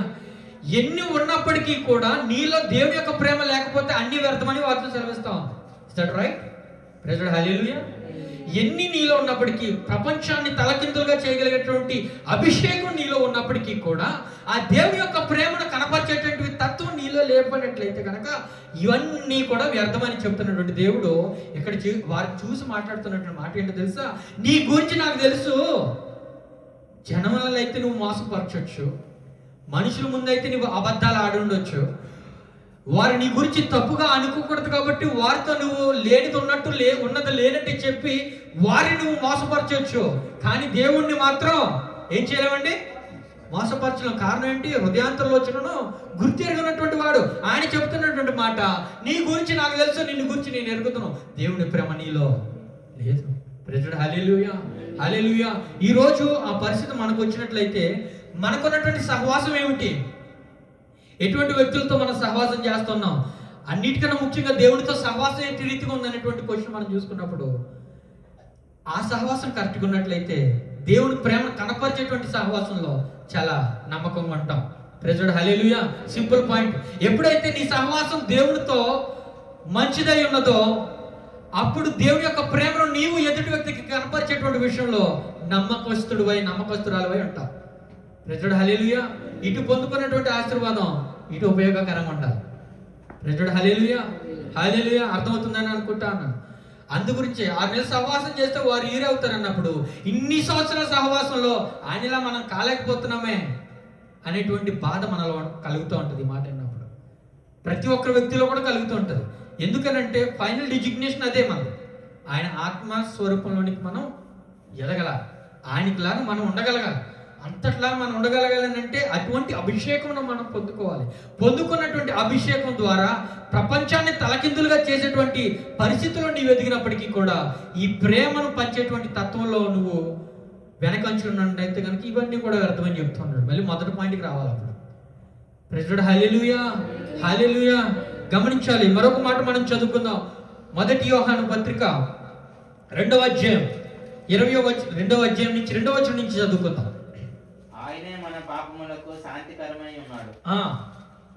ఎన్ని ఉన్నప్పటికీ కూడా నీలో దేవుని యొక్క ప్రేమ లేకపోతే అన్ని వ్యర్థమని వాక్యం సెలవిస్తా ఉంది. Is that right? Praise Lord, hallelujah. ఎన్ని నీలో ఉన్నప్పటికీ, ప్రపంచాన్ని తలకిందులుగా చేయగలిగేటువంటి అభిషేకం నీలో ఉన్నప్పటికీ కూడా ఆ దేవుని యొక్క ప్రేమను కనపరిచేటువంటి తత్వం నీలో లేకపోయినట్లయితే కనుక ఇవన్నీ కూడా వ్యర్థమని చెప్తున్నటువంటి దేవుడు ఇక్కడ వారిని చూసి మాట్లాడుతున్నటువంటి మాట ఏంటో తెలుసా? నీ గురించి నాకు తెలుసు. జనములలో అయితే నువ్వు మోసపరచొచ్చు, మనుషుల ముందైతే నువ్వు అబద్ధాలు ఆడుండొచ్చు, వారు నీ గురించి తప్పుగా అనుకోకూడదు కాబట్టి వారితో నువ్వు లేనిది ఉన్నట్టు ఉన్నది లేనట్టు చెప్పి వారిని నువ్వు మోసపరచవచ్చు. కానీ దేవుణ్ణి మాత్రం ఏం చేయలేమండి? మోసపరచడం. కారణం ఏంటి? హృదయాంతరలోచనను గుర్తెరగనటువంటి వాడు. ఆయన చెప్తున్నటువంటి మాట, నీ గురించి నాకు తెలుసు, నిన్ను గురించి నేను ఎరుగుతున్నాను, దేవుని ప్రేమ నీలో లేదు. ప్రైజ్ లార్డ్, హల్లెలూయా, హల్లెలూయా. ఈరోజు ఆ పరిస్థితి మనకు వచ్చినట్లయితే మనకున్నటువంటి సహవాసం ఏమిటి? ఎటువంటి వ్యక్తులతో మనం సహవాసం చేస్తున్నాం? అన్నిటికన్నా ముఖ్యంగా దేవుడితో సహవాసం ఎట్టి రీతిగా ఉందనేటువంటి క్వశ్చన్ మనం చూసుకున్నప్పుడు, ఆ సహవాసం కరెక్ట్గా ఉన్నట్లయితే దేవుడి ప్రేమను కనపరిచేటువంటి సహవాసంలో చాలా నమ్మకంగా ఉంటాం. Praise Lord, hallelujah. Simple point. ఎప్పుడైతే నీ సహవాసం దేవుడితో మంచిదై ఉన్నదో, అప్పుడు దేవుడి యొక్క ప్రేమను నీవు ఎదుటి వ్యక్తికి కనపరిచేటువంటి విషయంలో నమ్మకస్తురాలువై ఉంటావు. ప్రైజ్ లార్డ్, హల్లెలూయా. ఇటు పొందుకున్నటువంటి ఆశీర్వాదం ఇటు ఉపయోగకరంగా ఉండాలి. ప్రైజ్ లార్డ్, హల్లెలూయా, హల్లెలూయా. అర్థమవుతుందని అనుకుంటా అన్నాను. అందు గురించి 6 నెలలు సహవాసం చేస్తే వారు ఈరవుతారు అన్నప్పుడు, ఇన్ని సంవత్సరాల సహవాసంలో ఆయనలా మనం కాలేకపోతున్నామే అనేటువంటి బాధ మనలో కలుగుతూ ఉంటుంది. ఈ మాట విన్నప్పుడు ప్రతి ఒక్క వ్యక్తిలో కూడా కలుగుతూ ఉంటుంది. ఎందుకనంటే ఫైనల్ డిజిగ్నేషన్ అదే మనది. ఆయన ఆత్మస్వరూపంలోనికి మనం ఎదగలాలి, ఆయనకిలాగా మనం ఉండగలగాలి. అంతట్లా మనం ఉండగలగాలని అంటే అటువంటి అభిషేకం మనం పొందుకోవాలి. పొందుకున్నటువంటి అభిషేకం ద్వారా ప్రపంచాన్ని తలకిందులుగా చేసేటువంటి పరిస్థితుల్లో నీవు ఎదిగినప్పటికీ కూడా ఈ ప్రేమను పంచేటువంటి తత్వంలో నువ్వు వెనకంచున్నట్టయితే కనుక ఇవన్నీ కూడా వ్యర్థమని చెప్తున్నాడు. మళ్ళీ మొదటి పాయింట్కి రావాలి. అప్పుడు ప్రైజ్ హల్లెలూయా, హల్లెలూయా. గమనించాలి. మరొక మాట మనం చదువుకుందాం. 1 యోహాను పత్రిక 2వ అధ్యాయం 2వ అధ్యాయం నుంచి 2వ వచనం నుంచి చదువుకుందాం. ఆయనే మన పాపములకు శాంతికరమై ఉన్నాడు.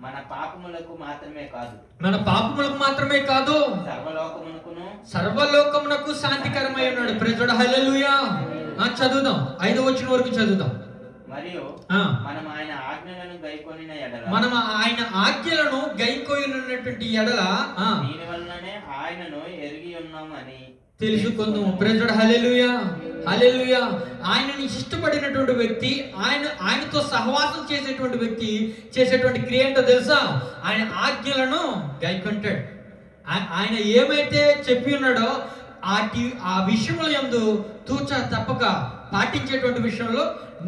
మన పాపములకు మాత్రమే కాదు, మన పాపములకు మాత్రమే కాదు, సర్వలోకమునకు శాంతికరమై ఉన్నాడు. ప్రైజ్ హల్లెలూయా. చదువుదాం, 5వ వచనం వరకు చదువుదాం. మరియు మనం ఆయన ఆజ్ఞలను గైకొనిన ఎడల, మనం ఆయన ఆజ్ఞలను గైకొనినటువంటి ఎడల దీని వలననే ఆయనను ఎరిగి ఉన్నామని తెలుసుకుందాం. ప్రైజ్ హల్లెలూయా, హల్లెలూయా. ఆయనని ఇష్టపడినటువంటి వ్యక్తి, ఆయనతో సహవాసం చేసేటువంటి వ్యక్తి చేసేటువంటి క్రియ ఏంటో తెలుసా? ఆయన ఆజ్ఞలను గైకొంటాడు. ఆయన ఏమైతే చెప్పి ఉన్నాడో ఆ విషయంలో యందు తూచా తప్పక పాటించేటువంటి విషయంలో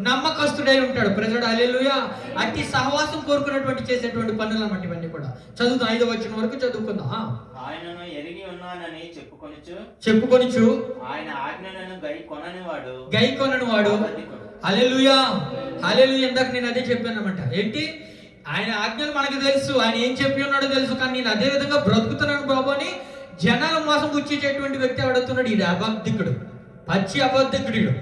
నమ్మకస్తుడై ఉంటాడు. ప్రైజ్ హల్లెలూయా. అట్టి సహవాసం కోరుకున్నటువంటి చేసేటువంటి పనులు అన్నమాట ఇవన్నీ కూడా. చదువుతాం, 5వ వచనం వరకు చదువుకుందాం. ఆయనను ఎరిగి ఉన్నానని చెప్పుకొనుచు ఆయన ఆజ్ఞలను గైకొనని వాడు హల్లెలూయా, హల్లెలూయా. ఇందాక నేను అదే చెప్పాను అన్నమాట. ఏంటి? ఆయన ఆజ్ఞలు మనకు తెలుసు, ఆయన ఏం చెప్పి ఉన్నాడో తెలుసు, కానీ నేను అదే విధంగా బ్రతుకుతున్నాను బాబు అని జనాల మోసం గుచ్చేటువంటి వ్యక్తి ఎవడుతున్నాడు? ఇది అబద్ధికుడు, పచ్చి అబద్ధికుడు.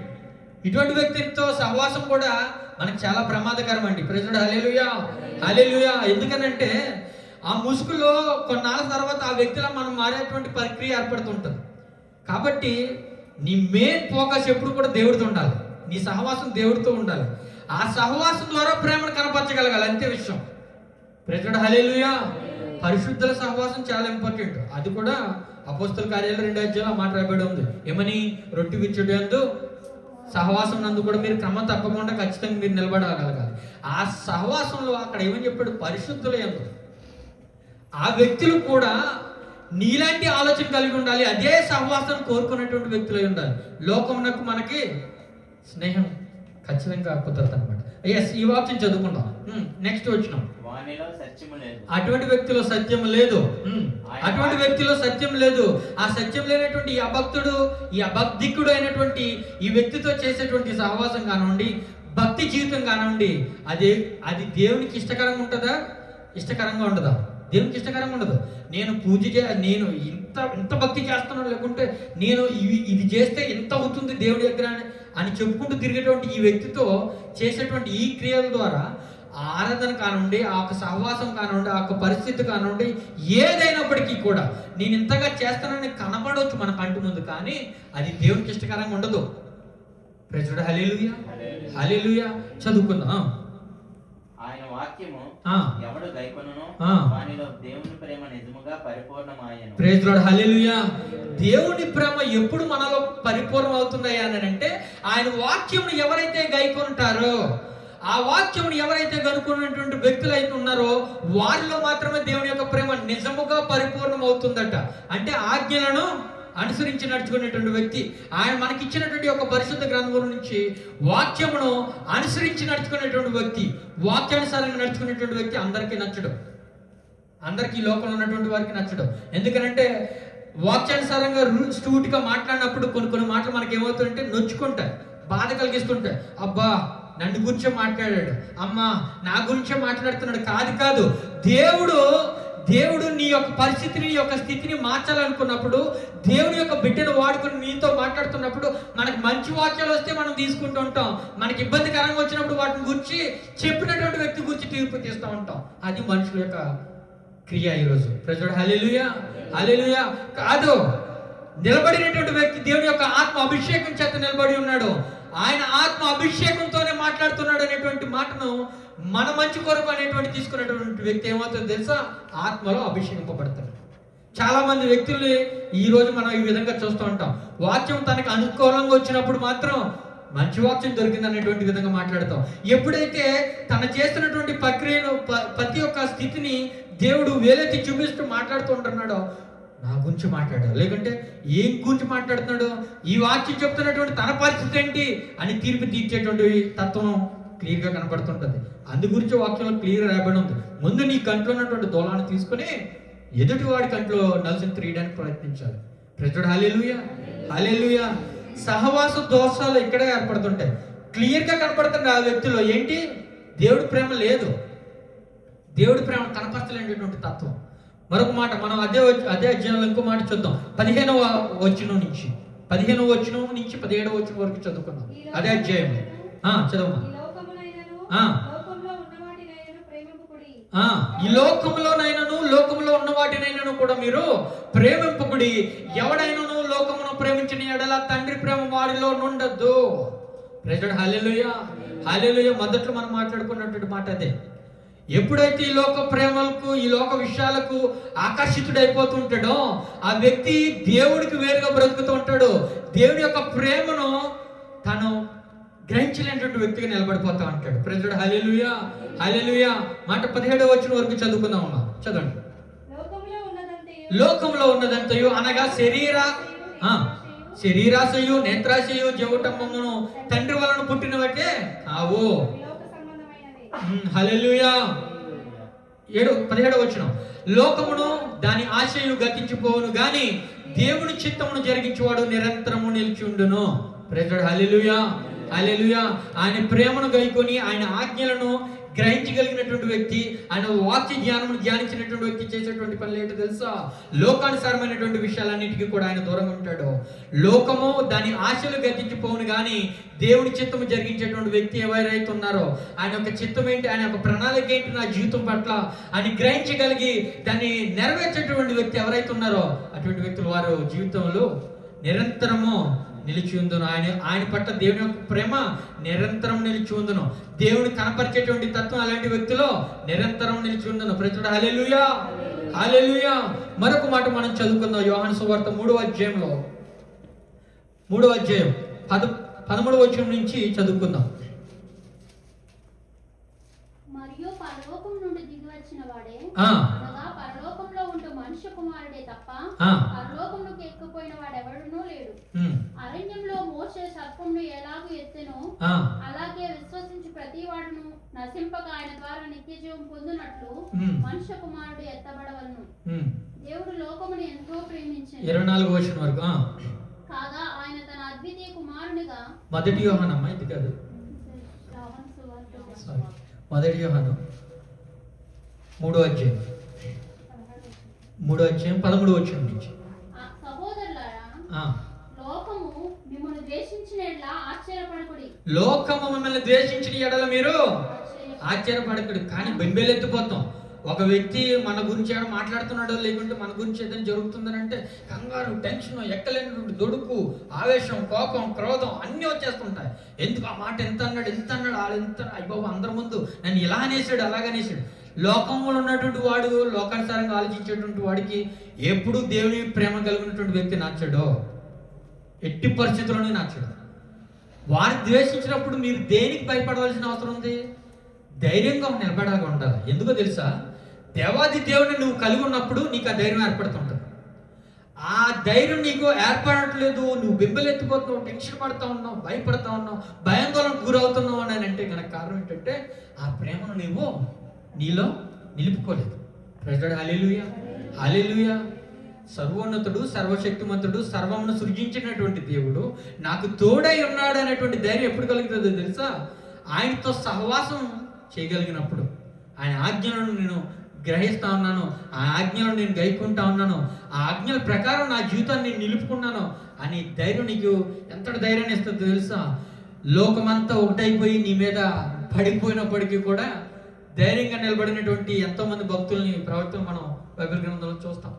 ఇటువంటి వ్యక్తితో సహవాసం కూడా మనకు చాలా ప్రమాదకరం అండి. ప్రైజ్ హల్లెలూయా, హల్లెలూయా. ఎందుకనంటే ఆ ముసుగులో కొన్నాళ్ళ తర్వాత ఆ వ్యక్తిలో మనం మారేటువంటి ప్రక్రియ ఏర్పడుతుంటుంది. కాబట్టి నీ మెయిన్ ఫోకస్ ఎప్పుడు కూడా దేవుడితో ఉండాలి, నీ సహవాసం దేవుడితో ఉండాలి. ఆ సహవాసం ద్వారా ప్రేమను కనపరచగలగాలి, అంతే విషయం. ప్రైజ్ హల్లెలూయా. పరిశుద్ధుల సహవాసం చాలా ఇంపార్టెంట్. అది కూడా అపోస్తల కార్యాలు 2వ అధ్యాయంలో మాట రాయబడి ఉంది. ఏమని? రొట్టె విచ్చుటందు సహవాసం నందు కూడా మీరు క్రమం తప్పకుండా ఖచ్చితంగా మీరు నిలబడగలగాలి. ఆ సహవాసంలో అక్కడ ఏమని చెప్పాడు? పరిశుద్ధుల యందు. ఆ వ్యక్తులు కూడా నీలాంటి ఆలోచన కలిగి ఉండాలి, అదే సహవాసం కోరుకునేటువంటి వ్యక్తులై ఉండాలి. లోకమునకు మనకి స్నేహం ఖచ్చితంగా కుదరదు అనమాట. ఈ వాక్యం చదువుకుందాం. నెక్స్ట్ వచ్చినాం. అటువంటి వ్యక్తిలో సత్యం లేదు, అటువంటి వ్యక్తిలో సత్యం లేదు. ఆ సత్యం లేనటువంటి ఈ అభక్తుడు, ఈ అబద్ధికుడు అయినటువంటి ఈ వ్యక్తితో చేసేటువంటి సహవాసం కానివ్వండి, భక్తి జీవితం కానివ్వండి, అది దేవునికి ఇష్టకరంగా ఉంటుందా? ఇష్టకరంగా ఉండదా? దేవునికి ఇష్టకరంగా ఉండదు. నేను నేను ఇంత భక్తి చేస్తున్నాను, లేకుంటే నేను ఇది చేస్తే ఎంత అవుతుంది దేవుడి దగ్గర అని చెప్పుకుంటూ తిరిగేటువంటి ఈ వ్యక్తితో చేసేటువంటి ఈ క్రియల ద్వారా ఆరాధన కానివ్వండి, ఆ యొక్క సహవాసం కానివ్వండి, ఆ యొక్క పరిస్థితి కానివ్వండి, ఏదైనప్పటికీ కూడా నేను ఇంతగా చేస్తానని కనపడవచ్చు మన కంటి ముందు, కానీ అది దేవునికి ఇష్టకరంగా ఉండదు. ప్రైజ్ హల్లెలూయా, హల్లెలూయా. చదువుకుందాం. ఆయన వాక్యము ఎవడు గైకొనునో వానిలో దేవుని ప్రేమ నిజముగా పరిపూర్ణమాయెను. ప్రైజ్ లార్డ్, హల్లెలూయా. దేవుని ప్రేమ ఎప్పుడు మనలో పరిపూర్ణం అవుతుంది అని అంటే ఆయన వాక్యమును ఎవరైతే గైకొంటారో, ఆ వాక్యమును ఎవరైతే కనుక్కున్నటువంటి వ్యక్తులు అయితే ఉన్నారో వారిలో మాత్రమే దేవుని యొక్క ప్రేమ నిజముగా పరిపూర్ణం అవుతుందట. అంటే ఆజ్ఞలను అనుసరించి నడుచుకునేటువంటి వ్యక్తి, ఆయన మనకిచ్చినటువంటి ఒక పరిశుద్ధ గ్రంథం నుంచి వాక్యమును అనుసరించి నడుచుకునేటువంటి వ్యక్తి, వాక్యానుసారంగా నడుచుకునేటువంటి వ్యక్తి అందరికీ నచ్చడం, అందరికీ లోకంలో ఉన్నటువంటి వారికి నచ్చడం. ఎందుకంటే వాక్యానుసారంగా స్టూట్గా మాట్లాడినప్పుడు కొన్ని మాటలు మనకి ఏమవుతుందంటే నొచ్చుకుంటాయి, బాధ కలిగిస్తుంటాయి. అబ్బా నన్ను గురించే మాట్లాడాడు, అమ్మా నా గురించే మాట్లాడుతున్నాడు. కాదు, దేవుడు నీ యొక్క పరిస్థితిని, నీ యొక్క స్థితిని మార్చాలనుకున్నప్పుడు, దేవుడి యొక్క బిడ్డను వాడుకుని నీతో మాట్లాడుతున్నప్పుడు మనకు మంచి వాక్యాలు వస్తే మనం తీసుకుంటూ ఉంటాం, మనకి ఇబ్బందికరంగా వచ్చినప్పుడు వాటిని గురించి చెప్పినటువంటి వ్యక్తి గురించి తీర్పు తీస్తూ ఉంటాం. అది మనుషుల యొక్క క్రియ ఈరోజు. ప్రైజ్ హల్లెలూయా, హల్లెలూయా. కాదు, నిలబడినటువంటి వ్యక్తి దేవుని యొక్క ఆత్మ అభిషేకం చేత నిలబడి ఉన్నాడు, ఆయన ఆత్మ అభిషేకంతోనే మాట్లాడుతున్నాడు అనేటువంటి మాటను మన మంచి కొరకు అనేటువంటి తీసుకున్నటువంటి వ్యక్తి ఏమవుతుందో తెలుసా? ఆత్మలో అభిషేకింపబడతాడు. చాలా మంది వ్యక్తులు ఈ రోజు మనం ఈ విధంగా చూస్తూ ఉంటాం. వాక్యం తనకు అనుకూలంగా వచ్చినప్పుడు మాత్రం మంచి వాక్యం దొరికింది అనేటువంటి విధంగా మాట్లాడతాం. ఎప్పుడైతే తన చేస్తున్నటువంటి ప్రక్రియను, ప్రతి ఒక్క స్థితిని దేవుడు వేలెత్తి చూపిస్తూ మాట్లాడుతూ ఉంటున్నాడో, నా గురించి మాట్లాడాడు, లేకుంటే ఏం గురించి మాట్లాడుతున్నాడు, ఈ వాక్యం చెప్తున్నటువంటి తన పరిస్థితి ఏంటి అని తీర్పు తీర్చేటువంటి తత్వం క్లియర్గా కనపడుతుంటుంది. అందు గురించి వాక్యంలో క్లియర్ రాయబడి ఉంది. ముందు నీ కంట్లో ఉన్నటువంటి దోలాన్ని తీసుకుని ఎదుటి వాడి కంట్లో నలుసుని తీయడానికి ప్రయత్నించాలి. ప్రైజ్ హల్లెలూయా, హల్లెలూయా. సహవాస దోషాలు ఇక్కడే ఏర్పడుతుంటాయి, క్లియర్గా కనపడుతుంది ఆ వ్యక్తిలో. ఏంటి? దేవుడి ప్రేమ లేదు. దేవుడి ప్రేమ కనపరచలేనటువంటి తత్వం. మరొక మాట మనం అదే అధ్యాయంలో ఇంకో మాట చూద్దాం. 15వ వచనం నుంచి 17వ వచనం వరకు చదువుకున్నాం అదే అధ్యాయం. చదవమ్మా. ఈ లోకములోనైనను లోకములో ఉన్న వాటినైనను కూడా మీరు ప్రేమింపకుడి. ఎవడైనను లోకమును ప్రేమించిన ఎడల తండ్రి ప్రేమ వారిలో నుండద్దు. ప్రైజ్ హల్లెలూయా, హల్లెలూయా. మొదట్లో మనం మాట్లాడుకున్నటువంటి మాట అదే. ఎప్పుడైతే ఈ లోక ప్రేమలకు ఈ లోక విషయాలకు ఆకర్షితుడైపోతుంటాడో ఆ వ్యక్తి దేవుడికి వేరుగా బ్రతుకుతూ ఉంటాడు. దేవుడి యొక్క ప్రేమను తను గ్రహించలేనటువంటి వ్యక్తిగా నిలబడిపోతా ఉంటాడు. ప్రైజ్ హల్లెలూయా, హల్లెలూయా. మాట 17వ వచనం వరకు చదువుకుందాం. చదవండి. లోకంలో ఉన్నదంతయు అనగా శరీరాశయు నేత్రాశయు జవటమ్మను తండ్రి వలన పుట్టినవటే ఆవు. హల్లెలూయా. 17వ వచనం. లోకమును దాని ఆశయు గతించిపోవును గాని దేవుని చిత్తమును జరిగించేవాడు నిరంతరము నిలిచియుండును. ప్రైజ్ హల్లెలూయా, హల్లెలూయా. ఆయన ప్రేమను గైకొని ఆయన ఆజ్ఞలను గ్రహించగలిగినటువంటి వ్యక్తి, ఆయన వాక్య జ్ఞానమును ధ్యానించినటువంటి వ్యక్తి చేసేటువంటి పనులు ఏంటో తెలుసా? లోకానుసారమైనటువంటి విషయాలన్నిటికీ కూడా ఆయన దూరంగా ఉంటాడు. లోకము దాని ఆశలు గతించిపోవును కానీ దేవుని చిత్తము జరిగించేటువంటి వ్యక్తి ఎవరైతే ఉన్నారో ఆయన యొక్క చిత్తం ఏంటి, ఆయన యొక్క ప్రణాళిక ఏంటి నా జీవితం పట్ల అని గ్రహించగలిగి దాన్ని నెరవేర్చేటువంటి వ్యక్తి ఎవరైతే ఉన్నారో అటువంటి వ్యక్తులు వారు జీవితంలో నిరంతరము నిలిచి ఉందును. ఆయన పట్ల దేవుని యొక్క ప్రేమ నిరంతరం నిలిచి ఉందును. దేవుని కనపరిచేటువంటి తత్వం అలాంటి వ్యక్తిలో నిరంతరం నిలిచి ఉందును. ప్రజలు హల్లెలూయా, హల్లెలూయా. మరొక మాట మనం చదువుకుందాం. యోహాను సువార్త 3వ అధ్యాయం 13వ వచనం నుంచి చదువుకుందాం. మరియు పరలోకం నుండి దిగి వచ్చిన వాడే పరలోకంలో ఉంటూ మనుష్య కుమారుడే తప్ప పరలోకంలోకి ఎక్కిపోయిన వాడెవడునూ లేడు. అరణ్యంలో మోషే సర్పమును ఎలాగూ ఎత్తెనో అలాగే విశ్వసించి ప్రతి వాడును నశింపక ఆయన ద్వారా నిత్య జీవం పొందునట్లు మనుష్య కుమారుడు ఎత్తబడవలను. దేవుడు లోకమును ఎంతో ప్రేమించాడు. 24వ వచనం వరకు. కాగా ఆయన తన అద్వితీయ కుమారునిగా మొదటి యోహాను 3వ అధ్యాయం 13వ వచనం నుంచి. సహోదరులారా, లోకము మిమ్మల్ని ద్వేషించిన ఎడల ఆశ్చర్యపడకుడి. లోకము మిమ్మల్ని ద్వేషించిన ఎడల మీరు ఆశ్చర్యపడకుడి. కానీ బెంబేలెత్తిపోతాం. ఒక వ్యక్తి మన గురించి ఏమైనా మాట్లాడుతున్నాడో లేకుంటే మన గురించి ఏదైనా జరుగుతుందని అంటే కంగారు, టెన్షన్, ఎక్కలేనటువంటి దొడుకు, ఆవేశం, కోపం, క్రోధం అన్నీ వచ్చేస్తుంటాయి. ఎందుకు ఆ మాట ఎంత అన్నాడు వాళ్ళు ఎంత అయ్యబాబు అందరి ముందు నన్ను ఇలా అనేసాడు అలాగనేసాడు. లోకంలో ఉన్నటువంటి వాడు లోకానుసారంగా ఆలోచించేటువంటి వాడికి ఎప్పుడు దేవుని ప్రేమ కలిగినటువంటి వ్యక్తి నచ్చడో, ఎట్టి పరిస్థితుల్లోనే నచ్చడు. వారిని ద్వేషించినప్పుడు మీరు దేనికి భయపడవలసిన అవసరం ఉంది? ధైర్యంగా నిలబడాగా ఉండాలి. ఎందుకో తెలుసా? దేవాది దేవుని నువ్వు కలిగి ఉన్నప్పుడు నీకు ఆ ధైర్యం ఏర్పడుతుంటుంది. ఆ ధైర్యం నీకు ఏర్పడట్లేదు, నువ్వు బింబెలెత్తిపోతున్నావు, టెన్షన్ పడుతూ ఉన్నావు, భయపడతా ఉన్నావు, భయాందోళనకు గురవుతున్నావు అని అంటే కనుక కారణం ఏంటంటే ఆ ప్రేమను నీవు నీలో నిలుపుకోలేదు. ప్రైజ్ హల్లెలూయా, హల్లెలూయా. సర్వోన్నతుడు, సర్వశక్తిమంతుడు, సర్వమును సృజించినటువంటి దేవుడు నాకు తోడై ఉన్నాడు అనేటువంటి ధైర్యం ఎప్పుడు కలుగుతుందో తెలుసా? ఆయనతో సహవాసం చేయగలిగినప్పుడు. ఆయన ఆజ్ఞలను నేను గ్రహిస్తా ఉన్నాను, ఆ ఆజ్ఞలను నేను గైకుంటా ఉన్నాను, ఆ ఆజ్ఞల ప్రకారం నా జీవితాన్ని నేను నిలుపుకున్నాను అని ధైర్యం నీకు ఎంత ధైర్యాన్ని ఇస్తుందో తెలుసా? లోకమంతా ఒకటైపోయి నీ మీద పడిపోయినప్పటికీ కూడా ధైర్యంగా నిలబడినటువంటి ఎంతో మంది భక్తుల్ని, ప్రవక్తలు మనం బైబిల్ గ్రంథంలో చూస్తాం.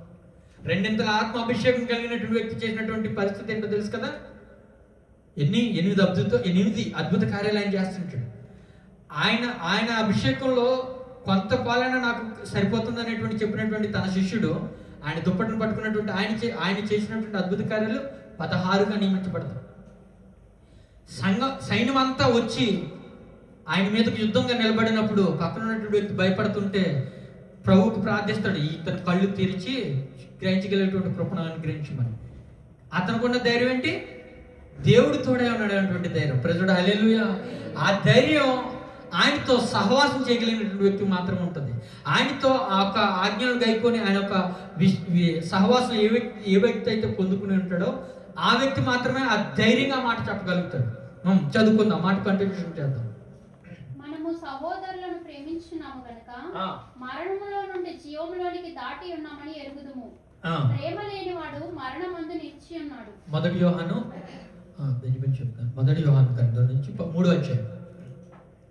రెండింతల ఆత్మ అభిషేకం కలిగినటువంటి వ్యక్తి చేసినటువంటి పరిస్థితి ఏంటో తెలుసు కదా? 8 అద్భుత కార్యాలు ఆయన చేస్తుంటాడు. ఆయన అభిషేకంలో కొంత పాలన నాకు సరిపోతుంది అనేటువంటి చెప్పినటువంటి తన శిష్యుడు ఆయన దుప్పటిని పట్టుకున్నటువంటి ఆయన చేసినటువంటి అద్భుత కార్యాలు 16గా నియమించబడతారు. సైన్యం అంతా వచ్చి ఆయన మీదకు యుద్ధంగా నిలబడినప్పుడు పక్కన ఉన్నటువంటి వ్యక్తి భయపడుతుంటే ప్రభువుకు ప్రార్థిస్తాడు, ఇతను కళ్ళు తెరిచి గ్రహించగలిగేటువంటి కృపను అనుగ్రహించమని. అతనుకున్న ధైర్యం ఏంటి? దేవుడు తోడే ఉన్నాడు అనేటువంటి ధైర్యం. ప్రజడు హల్లెలూయా. ఆ ధైర్యం ఆయనతో సహవాసం చేయగలిగినటువంటి వ్యక్తి మాత్రం ఉంటుంది. ఆయనతో ఆ యొక్క ఆజ్ఞలు గైకొని ఆయన యొక్క సహవాసం ఏ వ్యక్తి అయితే పొందుకుని ఉంటాడో ఆ వ్యక్తి మాత్రమే ఆ ధైర్యంగా మాట చెప్పగలుగుతాడు. చదువుకుందాం, మాట కంటిన్యూషన్ చేద్దాం. మనము సహోదరులను ప్రేమించున్నాము గనుక ఆ, మరణములో నుండి జీవములోనికి దాటి ఉన్నామని ఎరుగుదుము. ఆ. ప్రేమ లేనివాడు మరణమందు నిలిచి ఉన్నాడు. మొదటి యోహాను దీని గురించి చెప్తాను. మొదటి యోహాను గ్రంథం నుంచి 3వ అధ్యాయం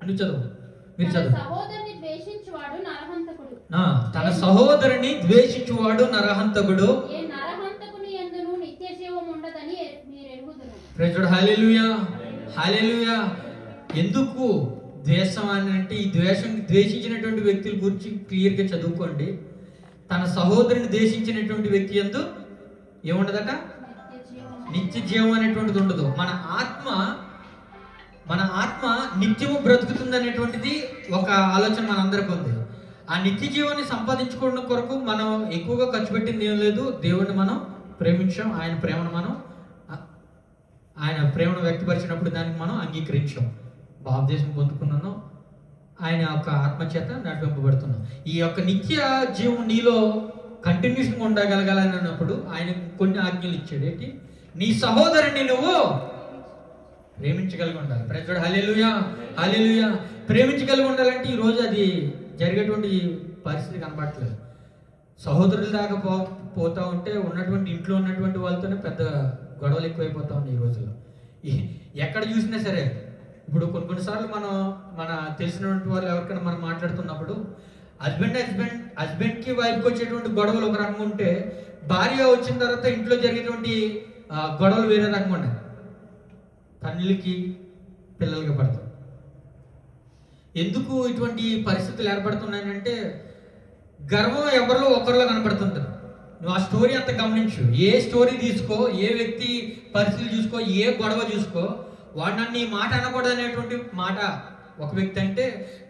అని చదువు. మీరు తన చదువు. సహోదరుని ద్వేషించువాడు నరహంతకుడు. తన సహోదరుని ద్వేషించువాడు నరహంతకుడు. ఏ నరహంతకుని యందును నిత్య జీవం ఉండదని మీరు ఎరుగుదురు. Praise Lord. హల్లెలూయా, హల్లెలూయా. ఎందుకు ద్వేషం అని అంటే, ఈ ద్వేషించినటువంటి వ్యక్తుల గురించి క్లియర్గా చదువుకోండి. తన సహోదరుని ద్వేషించినటువంటి వ్యక్తి యందు ఏముండదట? నిత్య జీవం. నిత్య జీవం అనేటువంటిది ఉండదు. మన ఆత్మ నిత్యము బ్రతుకుతుంది అనేటువంటిది ఒక ఆలోచన మనందరికీ ఉంది. ఆ నిత్య జీవాన్ని సంపాదించుకోవడం కొరకు మనం ఎక్కువగా ఖర్చు పెట్టింది ఏం లేదు. దేవుణ్ణి మనం ప్రేమించాం, ఆయన ప్రేమను వ్యక్తపరిచినప్పుడు దానికి మనం అంగీకరించాం, బాప్తిసం పొందుకున్నాను, ఆయన యొక్క ఆత్మచేత నడిపింపబడుతున్నాం. ఈ యొక్క నిత్య జీవం నీలో కంటిన్యూషన్గా ఉండగలగాలని అన్నప్పుడు ఆయన కొన్ని ఆజ్ఞలు ఇచ్చాడు. ఏంటి? నీ సహోదరుని నువ్వు ప్రేమించగలిగి ఉండాలి. Praise Lord. హల్లెలూయా, హల్లెలూయా. ప్రేమించగలిగి ఉండాలంటే ఈరోజు అది జరిగేటువంటి పరిస్థితి కనబడట్లేదు. సహోదరుల దాకా పోతా ఉంటే ఇంట్లో ఉన్నటువంటి వాళ్ళతోనే పెద్ద గొడవలు ఎక్కువైపోతా ఉన్నాయి ఈ రోజుల్లో. ఎక్కడ చూసినా సరే ఇప్పుడు కొన్నిసార్లు మన తెలిసినటువంటి వాళ్ళు ఎవరికైనా మనం మాట్లాడుతున్నప్పుడు హస్బెండ్కి వైఫ్కి వచ్చేటువంటి గొడవలు ఒక రకంగా ఉంటే, భార్య వచ్చిన తర్వాత ఇంట్లో జరిగేటువంటి గొడవలు వేరే రకంగా ఉన్నాయి. తల్లికి పిల్లలకి పడతాం. ఎందుకు ఇటువంటి పరిస్థితులు ఏర్పడుతున్నాయంటే, గర్వం ఎవరిలో ఒకరిలో కనపడుతుంటారు. నువ్వు ఆ స్టోరీ అంత గమనించు. ఏ స్టోరీ తీసుకో, ఏ వ్యక్తి పరిస్థితులు చూసుకో, ఏ గొడవ చూసుకో, వాడు నన్ను ఈ మాట అనకూడదు అనేటువంటి మాట ఒక వ్యక్తి అంటే,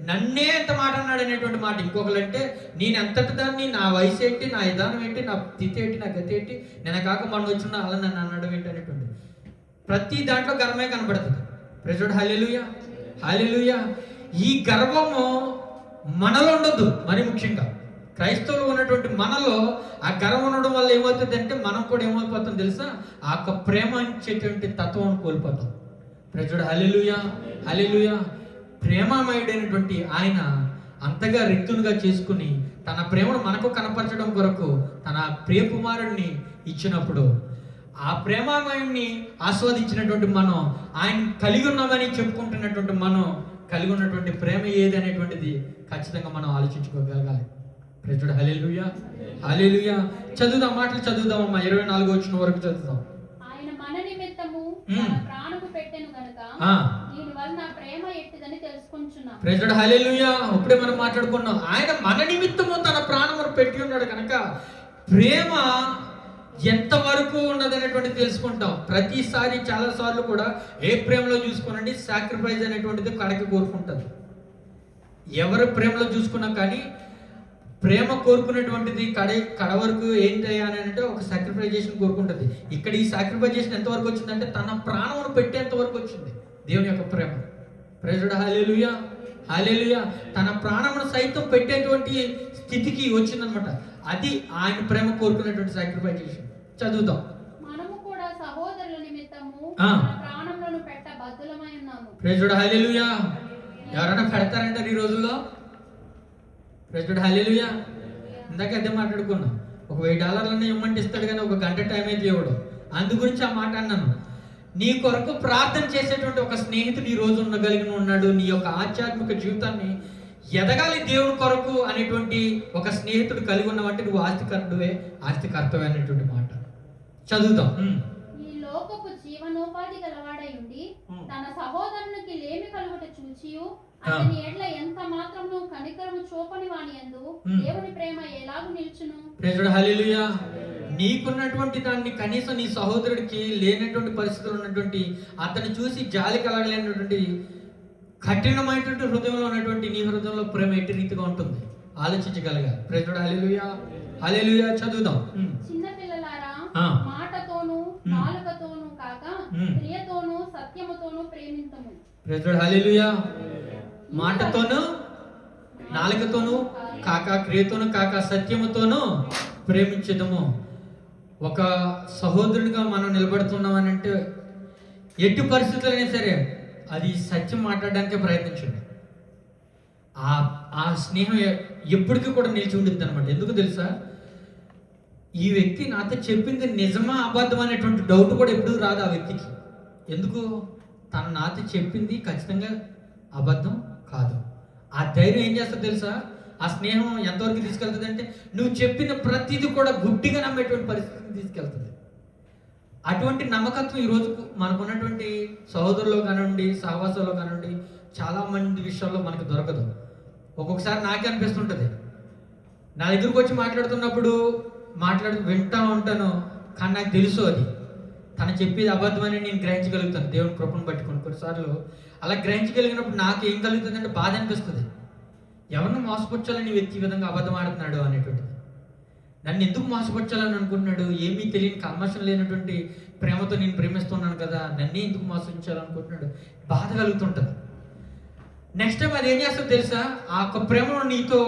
నన్నే ఎంత మాట అన్నాడు అనేటువంటి మాట ఇంకొకరు అంటే, నేను ఎంతటి దాన్ని, నా వయసు ఏంటి, నా విధానం ఏంటి, నా స్థితి ఏంటి, నా గతి ఏంటి, నేను కాక మనం వచ్చిన అలా నన్ను అనడం ఏంటి అనేటువంటి ప్రతి దాంట్లో గర్వమే కనబడుతుంది. Praise Lord. Hallelujah, hallelujah. ఈ గర్వము మనలో ఉండొద్దు. మరి ముఖ్యంగా క్రైస్తవులు ఉన్నటువంటి మనలో ఆ గర్వం ఉండడం వల్ల ఏమవుతుంది అంటే, మనం కూడా ఏమైపోతాం తెలుసా? ఆ యొక్క ప్రేమ ఇచ్చేటువంటి తత్వం కోల్పోతాం. Praise Lord. హల్లెలూయా, హల్లెలూయా. ప్రేమమయుడైనటువంటి ఆయన అంతగా రిక్తునిగా చేసుకుని తన ప్రేమను మనకు కనపరచడం కొరకు తన ప్రియ కుమారుడిని ఇచ్చినప్పుడు, ఆ ప్రేమమయుడిని ఆస్వాదించినటువంటి మనం, ఆయన కలిగి ఉన్నామని చెప్పుకుంటున్నటువంటి మనం కలిగి ఉన్నటువంటి ప్రేమ ఏది అనేటువంటిది ఖచ్చితంగా మనం ఆలోచించుకోగలగాలి. Praise Lord. హల్లెలూయా, హల్లెలూయా. చదువుదాం, మాటలు చదువుదామమ్మా. 24 వచ్చిన వరకు చదువుదాం. ఆయన మన నిమిత్తము తన ప్రాణము పెట్టెను గనుక దీని వలన ప్రేమ ఎట్టిదని తెలుసుకుంటున్నాం. Praise Lord. హల్లెలూయా. ఇప్పుడే మనం మాట్లాడుకున్నాం, ఆయన మన నిమిత్తము తన ప్రాణమును పెట్టి ఉన్నాడు కనుక ప్రేమ ఎంతవరకు ఉన్నదనేటువంటిది తెలుసుకుంటాం. ప్రతిసారి చాలా సార్లు కూడా ఏ ప్రేమలో చూసుకోనండి, సాక్రిఫైస్ అనేటువంటిది కడకి కోరుకుంటుంది. ఎవరి ప్రేమలో చూసుకున్నా కానీ ప్రేమ కోరుకునేటువంటిది కడ వరకు ఏంటి అని అంటే ఒక సాక్రిఫైజేషన్ కోరుకుంటుంది. ఇక్కడ ఈ సాక్రిఫైజేషన్ ఎంతవరకు వచ్చిందంటే తన ప్రాణమును పెట్టేంత వరకు వచ్చింది దేవుని యొక్క ప్రేమ. Praise Lord. హల్లెలూయా, హల్లెలూయా. తన ప్రాణమును సైతం పెట్టేటువంటి స్థితికి వచ్చిందనమాట. అది ఆయన ప్రేమ కోరుకునేటువంటి సాక్రిఫైజేషన్. చదువుతాం. మనము కూడా సహోదరుల నిమిత్తము ప్రాణములను పెట్ట బద్ధులమై ఉన్నాము. Praise Lord. హల్లెలూయా. ఎవరైనా పెడతారంటారు ఈ రోజుల్లో? Praise Lord. హల్లెలూయా. ఇందాక అదే మాట్లాడుకున్నాం. ఒక $1000 ఇవ్వమంటే ఇస్తాడు కానీ ఒక గంట టైం అయితే ఇవ్వడు. అందు గురించి ఆ మాట అన్నాను. నీ కొరకు ప్రార్థన చేసేటువంటి ఒక స్నేహితుడు ఈ రోజు ఉండగలిగిన ఉన్నాడు. నీ యొక్క ఆధ్యాత్మిక జీవితాన్ని ఎదగాలి దేవుని కొరకు అనేటువంటి ఒక స్నేహితుడు కలిగి ఉన్నావంటే నువ్వు ఆస్తికర్తవే అనేటువంటి మాట. చదువుతాం. ఈ లోకపు జీవనోపాధి గలవాడై ఉండి తన సహోదరునికి లేమి కలుగుట చూచియు అతని ఎడ్ల ఎంత మాత్రము కనికరము చూపని వాని యందు దేవుని ప్రేమ ఎలాగు నిల్చును? Praise Lord. హల్లెలూయా. నీకున్నటువంటి దాన్ని కనీసం నీ సహోదరుడికి లేనటువంటి పరిస్థితులు ఉన్నటువంటి అతన్ని చూసి జాలి కలగలేనటువంటి కఠినమైనటువంటి హృదయంలో ఉన్నటువంటి నీ హృదయంలో ప్రేమ ఎట్టి రీతిగా ఉంటుంది ఆలోచించగలగాలి. Praise Lord. హల్లెలూయా, హల్లెలూయా. చదువుదాం. చిన్న పిల్లలారా, మాటతోను నాలుకతోను కాక క్రియతోను సత్యముతోను ప్రేమింతుము. Praise Lord. హల్లెలూయా. మాటతోను నాలుకతోను కాక క్రియతోను కాక సత్యముతోను ప్రేమించదము. ఒక సహోదరుడిగా మనం నిలబడుతున్నామని అంటే ఎట్టి పరిస్థితులైనా సరే అది సత్యం మాట్లాడడానికే ప్రయత్నించండి. ఆ స్నేహం ఎప్పటికీ కూడా నిలిచి ఉండిద్ది అనమాట. ఎందుకు తెలుసా, ఈ వ్యక్తి నాతో చెప్పింది నిజమా అబద్ధం అనేటువంటి డౌట్ కూడా ఎప్పుడు రాదు ఆ వ్యక్తికి. ఎందుకు, తను నాతో చెప్పింది ఖచ్చితంగా అబద్ధం కాదు. ఆ ధైర్యం ఏం చేస్తుంది తెలుసా, ఆ స్నేహం ఎంతవరకు తీసుకెళ్తుంది అంటే నువ్వు చెప్పిన ప్రతిదీ కూడా గుడ్డిగా నమ్మేటువంటి పరిస్థితిని తీసుకెళ్తుంది. అటువంటి నమ్మకత్వం ఈరోజు మనకున్నటువంటి సహోదరులో కానివ్వండి, సహవాసంలో కానివ్వండి, చాలా మంది విషయాల్లో మనకు దొరకదు. ఒక్కొక్కసారి నాకే అనిపిస్తుంటుంది, నా దగ్గరకు వచ్చి మాట్లాడుతున్నప్పుడు వింటా ఉంటాను, కానీ నాకు తెలుసు అది తను చెప్పేది అబద్ధమని నేను గ్రహించగలుగుతాను. దేవుని కృపను పట్టుకొని కొన్నిసార్లు అలా గ్రహించగలిగినప్పుడు నాకు ఏం కలుగుతుంది అంటే బాధ అనిపిస్తుంది. ఎవరిని మోసపుచ్చాలని వ్యక్తి విధంగా అబద్ధం ఆడుతున్నాడు అనేటువంటిది. నన్ను ఎందుకు మోసపరచాలని అనుకుంటున్నాడు, ఏమీ తెలియని కల్మషం లేనటువంటి ప్రేమతో నేను ప్రేమిస్తున్నాను కదా, నన్నే ఎందుకు మోసరించాలనుకుంటున్నాడు, బాధ కలుగుతుంటుంది. నెక్స్ట్ టైం అది ఏం చేస్తుందో తెలుసా, ఆ యొక్క ప్రేమను నీతో,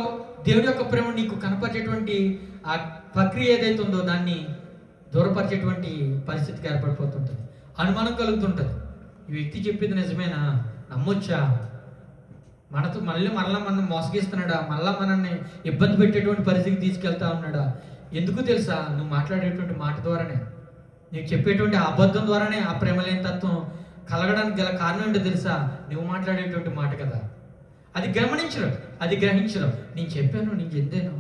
దేవుడి యొక్క ప్రేమ నీకు కనపరిచేటువంటి ఆ ప్రక్రియ ఏదైతే ఉందో దాన్ని దూరపరిచేటువంటి పరిస్థితికి ఏర్పడిపోతుంటుంది. అనుమానం కలుగుతుంటుంది, ఈ వ్యక్తి చెప్పింది నిజమేనా, నమ్మొచ్చా, మరలా మనం మోసగిస్తున్నాడా, మళ్ళా మనల్ని ఇబ్బంది పెట్టేటువంటి పరిస్థితికి తీసుకెళ్తా ఉన్నాడా. ఎందుకు తెలుసా, నువ్వు మాట్లాడేటువంటి మాట ద్వారానే, నీకు చెప్పేటువంటి అబద్ధం ద్వారానే ఆ ప్రేమ లేని తత్వం కలగడానికి గల కారణం ఏంటో తెలుసా, నువ్వు మాట్లాడేటువంటి మాట కదా. అది గమనించరు, అది గ్రహించరు. నేను చెప్పాను, నేను చెందాను,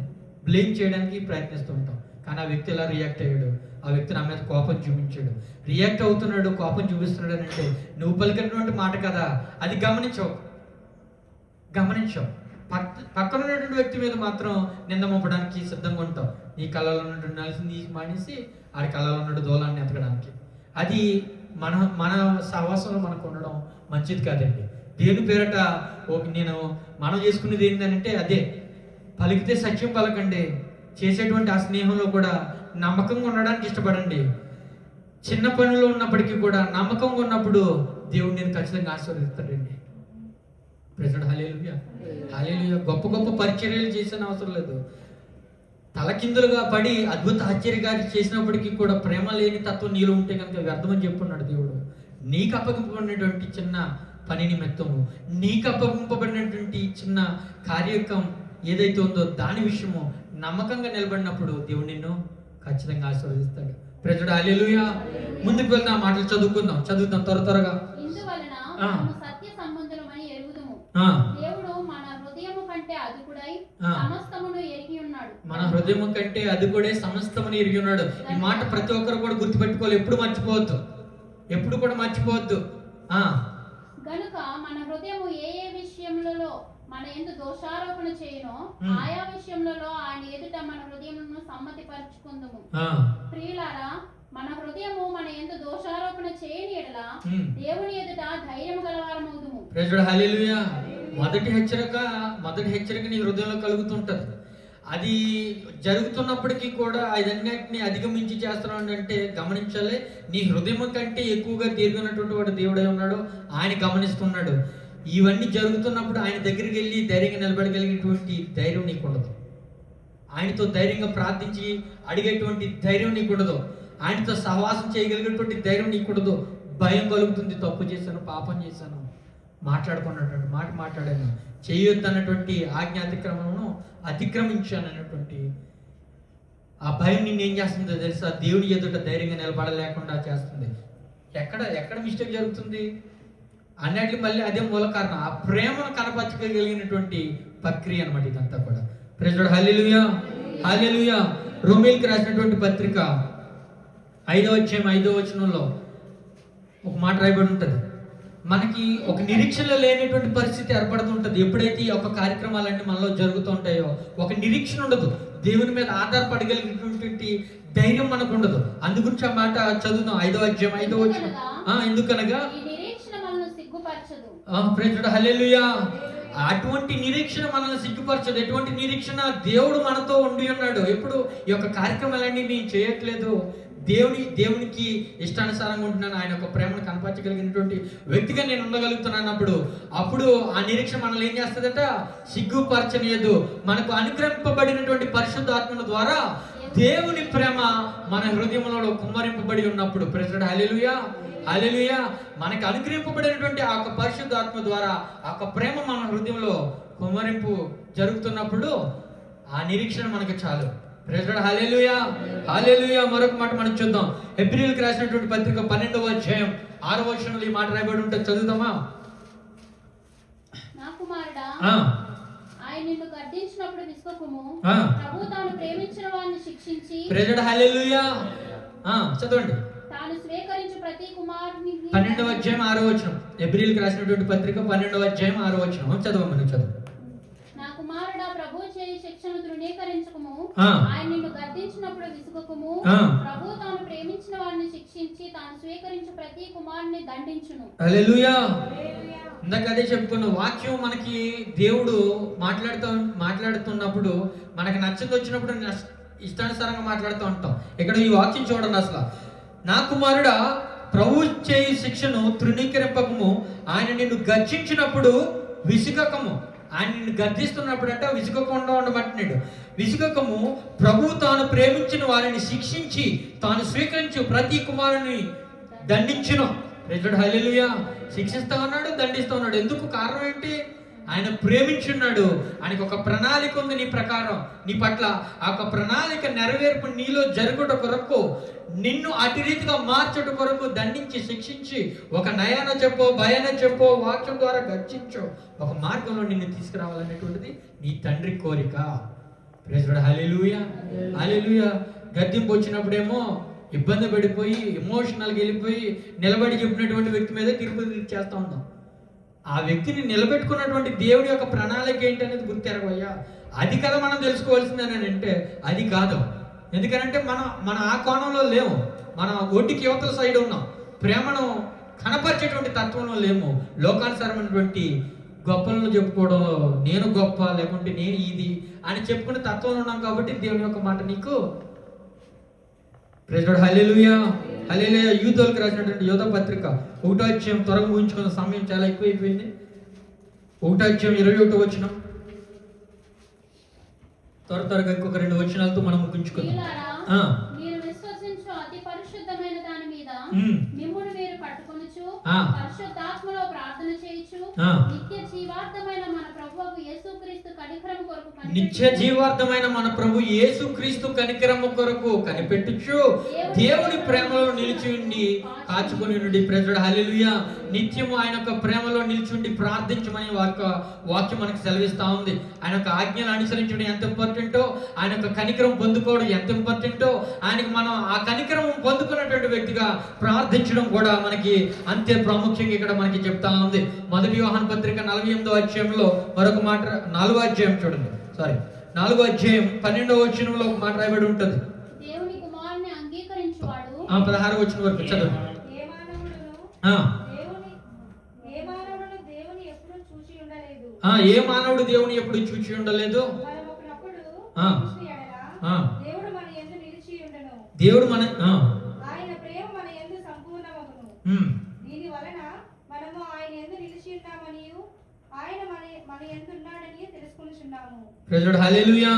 బ్లేమ్ చేయడానికి ప్రయత్నిస్తూ ఉంటాం. కానీ ఆ వ్యక్తి ఎలా రియాక్ట్ అయ్యాడు, ఆ వ్యక్తి నా మీద కోపం చూపించాడు, రియాక్ట్ అవుతున్నాడు, కోపం చూపిస్తున్నాడు అని అంటే నువ్వు పలికినటువంటి మాట కదా, అది గమనించావు. పక్కన ఉన్నటువంటి వ్యక్తి మీద మాత్రం నింద మోపడానికి సిద్ధంగా ఉంటాం. నీ కళ్ళలో ఉన్నటువంటి నలిసింది మానేసి ఆడి కళ్ళలో ఉన్నట్టు దూలాన్ని ఎతకడానికి. అది మన సహవాసంలో మనకు ఉండడం మంచిది కాదండి. దేని పేరట మనం చేసుకునేది ఏంటంటే అదే, పలికితే సత్యం పలకండి, చేసేటువంటి ఆ స్నేహంలో కూడా నమ్మకంగా ఉండడానికి ఇష్టపడండి. చిన్న పనుల్లో ఉన్నప్పటికీ కూడా నమ్మకంగా ఉన్నప్పుడు దేవుడు నేను ఖచ్చితంగా ఆశీర్వదిస్తాడండి. ప్రెసిడెంట్ హల్లెలూయా, హల్లెలూయా. గొప్ప గొప్ప పరిచర్యలు చేసిన అవసరం లేదు, తలకిందులుగా పడి అద్భుత ఆశ్చర్యకార్యం చేసినప్పటికీ కూడా ప్రేమ లేని తత్వం నీలో ఉంటే కనుక వ్యర్థమని చెప్పున్నాడు దేవుడు. నీకు అప్పగింపబడినటువంటి చిన్న పని నిమిత్తము, నీకు అప్పగింపబడినటువంటి చిన్న కార్యక్రమం ఏదైతే ఉందో దాని విషయము నమ్మకంగా నిలబడినప్పుడు దేవుడు నిన్ను ఖచ్చితంగా ఆశీర్వదిస్తాడు. ప్రెసిడెంట్ హల్లెలూయా. ముందుకు వెళ్తే ఆ మాటలు చదువుతాం త్వరగా. దేవుడు మన హృదయము కంటే అధికుడై సమస్తమును ఎరిగి ఉన్నాడు. మన హృదయము కంటే అధికుడై సమస్తమును ఎరిగి ఉన్నాడు. ఈ మాట ప్రతి ఒక్కరు కూడా గుర్తుపెట్టుకోవాలి, ఎప్పుడు కూడా మర్చిపోవద్దు. గనుక మన హృదయము ఏ విషయములలో మన యందు దోషారోపణ చేయనో ఆయా విషయములలో ఆయన ఎదుట మన హృదయమును సమ్మతిపరచుకుందుము. ప్రియులారా, మన హృదయము మన యందు దోషారోపణ చేయని ఎడల దేవుని ఎదుట ధైర్యం గలవారమవుదుము. ప్రైజ్ హల్లెలూయా. మొదటి హెచ్చరిక నీ హృదయంలో కలుగుతుంటది. అది జరుగుతున్నప్పటికీ కూడా అదన్నిటిని అధిగమించి చేస్తున్నాడు అంటే గమనించాలి, నీ హృదయం కంటే ఎక్కువగా తీరుకున్నటువంటి వాడు దేవుడై ఉన్నాడు, ఆయన గమనిస్తున్నాడు. ఇవన్నీ జరుగుతున్నప్పుడు ఆయన దగ్గరికి వెళ్ళి ధైర్యంగా నిలబడగలిగేటువంటి ధైర్యం నీకు ఉండదు, ఆయనతో ధైర్యంగా ప్రార్థించి అడిగేటువంటి ధైర్యం నీకు ఉండదు, ఆయనతో సహవాసం చేయగలిగేటువంటి ధైర్యం నీకు ఉండదు. భయం కలుగుతుంది, తప్పు చేశాను, పాపం చేశాను, మాట్లాడుకున్నటువంటి మాట మాట్లాడాను, చేయొద్దు అన్నటువంటి ఆజ్ఞ అతిక్రమించాను అన్నటువంటి ఆ భయం నిన్ను ఏం చేస్తుందో తెలుసా, దేవుని ఎదుట ధైర్యంగా నిలబడలేకుండా చేస్తుంది. ఎక్కడ మిస్టేక్ జరుగుతుంది అన్నట్లు మళ్ళీ అదే మూల కారణం, ఆ ప్రేమను కనపరచగలిగినటువంటి ప్రక్రియ అనమాట ఇదంతా కూడా. ప్రైజ్ హల్లెలూయా, హల్లెలూయా. రోమీయులకు రాసినటువంటి పత్రిక 5వ అధ్యాయం 5వ వచనంలో ఒక మాట రాయబడి ఉంటుంది, మనకి ఒక నిరీక్షణ లేనటువంటి పరిస్థితి ఏర్పడుతుంటుంది. ఎప్పుడైతే ఈ యొక్క కార్యక్రమాలన్నీ మనలో జరుగుతూ ఉంటాయో ఒక నిరీక్షణ ఉండదు, దేవుని మీద ఆధారపడగలిగినటువంటి ధైర్యం మనకు ఉండదు. అందుగురించి ఆ మాట చదువుదాం. 5వ అధ్యాయం 5వ వచనం. ఎందుకనగా ప్రైజ్ హల్లెలూయా. అటువంటి నిరీక్షణ మనల్ని సిగ్గుపరచదు. ఎటువంటి నిరీక్షణ, దేవుడు మనతో ఉండి ఉన్నాడు. ఎప్పుడు ఈ యొక్క కార్యక్రమాలన్నీ నేను చేయట్లేదు, దేవునికి ఇష్టానుసారంగా ఉంటున్నాను, ఆయన యొక్క ప్రేమను కనపరచగలిగినటువంటి వ్యక్తిగా నేను ఉండగలుగుతున్నాను. అప్పుడు ఆ నిరీక్షణ మనల్ని ఏం చేస్తుందట, సిగ్గుపరచనియదు. మనకు అనుగ్రహింపబడినటువంటి పరిశుద్ధాత్మల ద్వారా దేవుని ప్రేమ మన హృదయంలో కుమ్మరింపబడి ఉన్నప్పుడు, ప్రెసిడెంట్ హల్లెలూయా, హల్లెలూయా, మనకు అనుగ్రహింపబడినటువంటి ఆ యొక్క పరిశుద్ధాత్మ ద్వారా ఆ యొక్క ప్రేమ మన హృదయంలో కుమ్మరింపు జరుగుతున్నప్పుడు ఆ నిరీక్షణ మనకు చాలు. ప్రైజ్ లార్డ్, హల్లెలూయా, హల్లెలూయా. మరొక మాట మనం చూద్దాం. హెబ్రీయులకు రాసినటువంటి పత్రిక 12వ అధ్యాయం 6వ వచనంలో ఈ మాట రాయబడి ఉంటుంది, చదువుతామా? నా కుమారుడా, ఆయన నిన్ను గద్దించినప్పుడు విసుకకుము, ప్రభువు తాను ప్రేమించిన వారిని శిక్షించి. ప్రైజ్ లార్డ్, హల్లెలూయా. చదవండి. తాను స్వీకరించు ప్రతి కుమారునికి. 12వ అధ్యాయం 6వ వచనం, హెబ్రీయులకు రాసినటువంటి పత్రిక 12వ అధ్యాయం 6వ వచనం చదవమని చదువు. నా కుమారుడా, ప్రభువు చేయి శిక్షను తృణీకరించకుము, ఆయన నిన్ను గద్దించినప్పుడు విసుకకుము, ప్రభువు తాను ప్రేమించిన వారిని శిక్షించి తాను స్వీకరించు ప్రతి కుమారుని దండించును. హల్లెలూయా. ఇందాక అదే చెప్పుకున్న వాక్యం మనకి దేవుడు మాట్లాడుతున్నప్పుడు మనకి నచ్చదు వచ్చినప్పుడు ఇష్టానుసారంగా మాట్లాడుతూ ఉంటాం. ఇక్కడ ఈ వాక్యం చూడండి అసలు. నా కుమారుడా, ప్రభు చేయి శిక్షను తృణీకరింపకము, ఆయన నిన్ను గర్జించినప్పుడు విసుగకము. ఆయన నిన్ను గర్జిస్తున్నప్పుడు అంటే విసుగకుండా ఉండబట్టినాడు. విసుగకము, ప్రభు తాను ప్రేమించిన వారిని శిక్షించి తాను స్వీకరించు ప్రతి కుమారుని దండించును. ప్రైజ్ హల్లెలూయా. శిక్షిస్తా ఉన్నాడు, దండిస్తా ఉన్నాడు. ఎందుకు? కారణం ఏంటి? ఆయన ప్రేమించున్నాడు. ఆయనకు ఒక ప్రణాళిక ఉంది నీ ప్రకారం, నీ పట్ల. ఆ ఒక ప్రణాళిక నెరవేర్పు నీలో జరుగుట కొరకు, నిన్ను అటు రీతిగా మార్చుట కొరకు దండించి శిక్షించి ఒక నయాన చెప్పో భయాన చెప్పో వాక్యం ద్వారా గర్జించో ఒక మార్గంలో నిన్ను తీసుకురావాలనేటువంటిది నీ తండ్రి కోరిక. ప్రైజ్ లార్డ్, హల్లెలూయా, హల్లెలూయా. గద్దింపు వచ్చినప్పుడేమో ఇబ్బంది పడిపోయి ఎమోషనల్గా వెళ్ళిపోయి నిలబడి చెప్పినటువంటి వ్యక్తి మీద తీర్పు చేస్తూ ఉంటాం. ఆ వ్యక్తిని నిలబెట్టుకున్నటువంటి దేవుడి యొక్క ప్రణాళిక ఏంటి అనేది గుర్తెరగయ్యా. అది కదా మనం తెలుసుకోవాల్సిందని అంటే అది కాదు. ఎందుకనంటే మన ఆ కోణంలో లేవు, మన ఒడ్డుకి యువతల సైడ్ ఉన్నాం. ప్రేమను కనపరిచేటువంటి తత్వంలో లేము. లోకానుసారమైనటువంటి గొప్పలను చెప్పుకోవడంలో నేను గొప్ప లేకుంటే నేను ఇది అని చెప్పుకునే తత్వంలో ఉన్నాం. కాబట్టి దేవుని యొక్క మాట నీకు. ప్రైజ్ లార్డ్, హల్లెలూయా, హల్లెలూయా. యూదులకు రాసినటువంటి యోధ పత్రిక 1వ అధ్యాయం, త్వరగా ముగించుకున్న సమయం చాలా ఎక్కువైపోయింది. 1వ అధ్యాయం 21వ వచనం, త్వరగా ఇంకొక 2 వచనాలతో మనం ముగించుకుందాం. మీరు విశ్వసించు అతి పరిశుద్ధమైన దాని మీద మిమ్మును మీరు పట్టుకొనుచు పరిశుద్ధాత్మలో ప్రార్థన చేయుచు నిత్య జీవార్థమైన మన ప్రభువు యేసుక్రీస్తు కనికరము కొరకు కనికరము కొరకు కనిపెట్టుచు దేవుని ప్రేమలో నిలిచి ఉండి కాచుకొని ఉండి. ప్రైజ్ లార్డ్, హల్లెలూయా. నిత్యము ఆయన యొక్క ప్రేమలో నిలిచి ఉండి ప్రార్థించమని వాక్యం మనకు సెలవిస్తా ఉంది. ఆయన యొక్క ఆజ్ఞలు అనుసరించడం ఎంత ఇంపార్టెంటో, ఆయన యొక్క కనికరం పొందుకోవడం ఎంత ఇంపార్టెంటో, ఆయనకు మనం ఆ కనికరం పొందుకున్నటువంటి వ్యక్తిగా ప్రార్థించడం కూడా మనకి అంతే ప్రాముఖ్యంగా ఇక్కడ మనకి చెప్తా ఉంది. 1 యోహాను పత్రిక 48వ అధ్యాయంలో మరొక మాట, 4వ అధ్యాయం చూడండి, 4వ అధ్యాయం 12వ వచనంలో ఒక మాట రాయబడి ఉంటుంది. దేవుని కుమారుని అంగీకరించువాడు 16వ వచనం వరకు చదవండి. ఏ మానవుడు దేవుని ఎప్పుడు చూచి ఉండలేదు. దేవుడు మన ఆయన ప్రేమ మన యందు సంపూర్ణమగును. దీని వలన మనము ఆయన యందు నిలిచి ఉన్నామనియు ఆయన మన యందు ఉన్నాడని తెలుసుకొనుచున్నాము. ప్రైజ్ లార్డ్, హల్లెలూయా.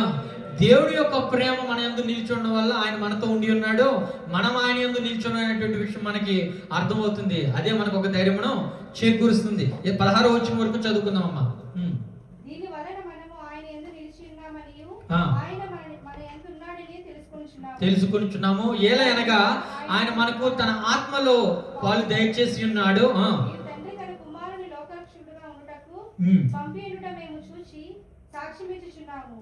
దేవుడి యొక్క ప్రేమ మన యందు నిలిచి ఉండడం వల్ల ఆయన మనతో ఉండి ఉన్నాడు, మనం ఆయన యందు నిలిచి ఉన్నటువంటి విషయం మనకి అర్థమవుతుంది. అదే మనకు ఒక ధైర్యమును చేకూరుస్తుంది. 16వ వచనం వరకు చదువుకుందాం అమ్మా. దీని వలన మనము ఆయన యందు నిలిచి ఉన్నామనియు ఆయన మన యందు ఉన్నాడని తెలుసుకొనుచున్నాము. ఎలా అనగా ఆయన మనకు తన ఆత్మలో పాలు దయచేసి ఉన్నాడు. తండ్రి తన కుమారుని లోకరక్షకుడుగా ఉండుటకు పంపియుట మేము చూచి సాక్ష్యమిచ్చుచున్నాము.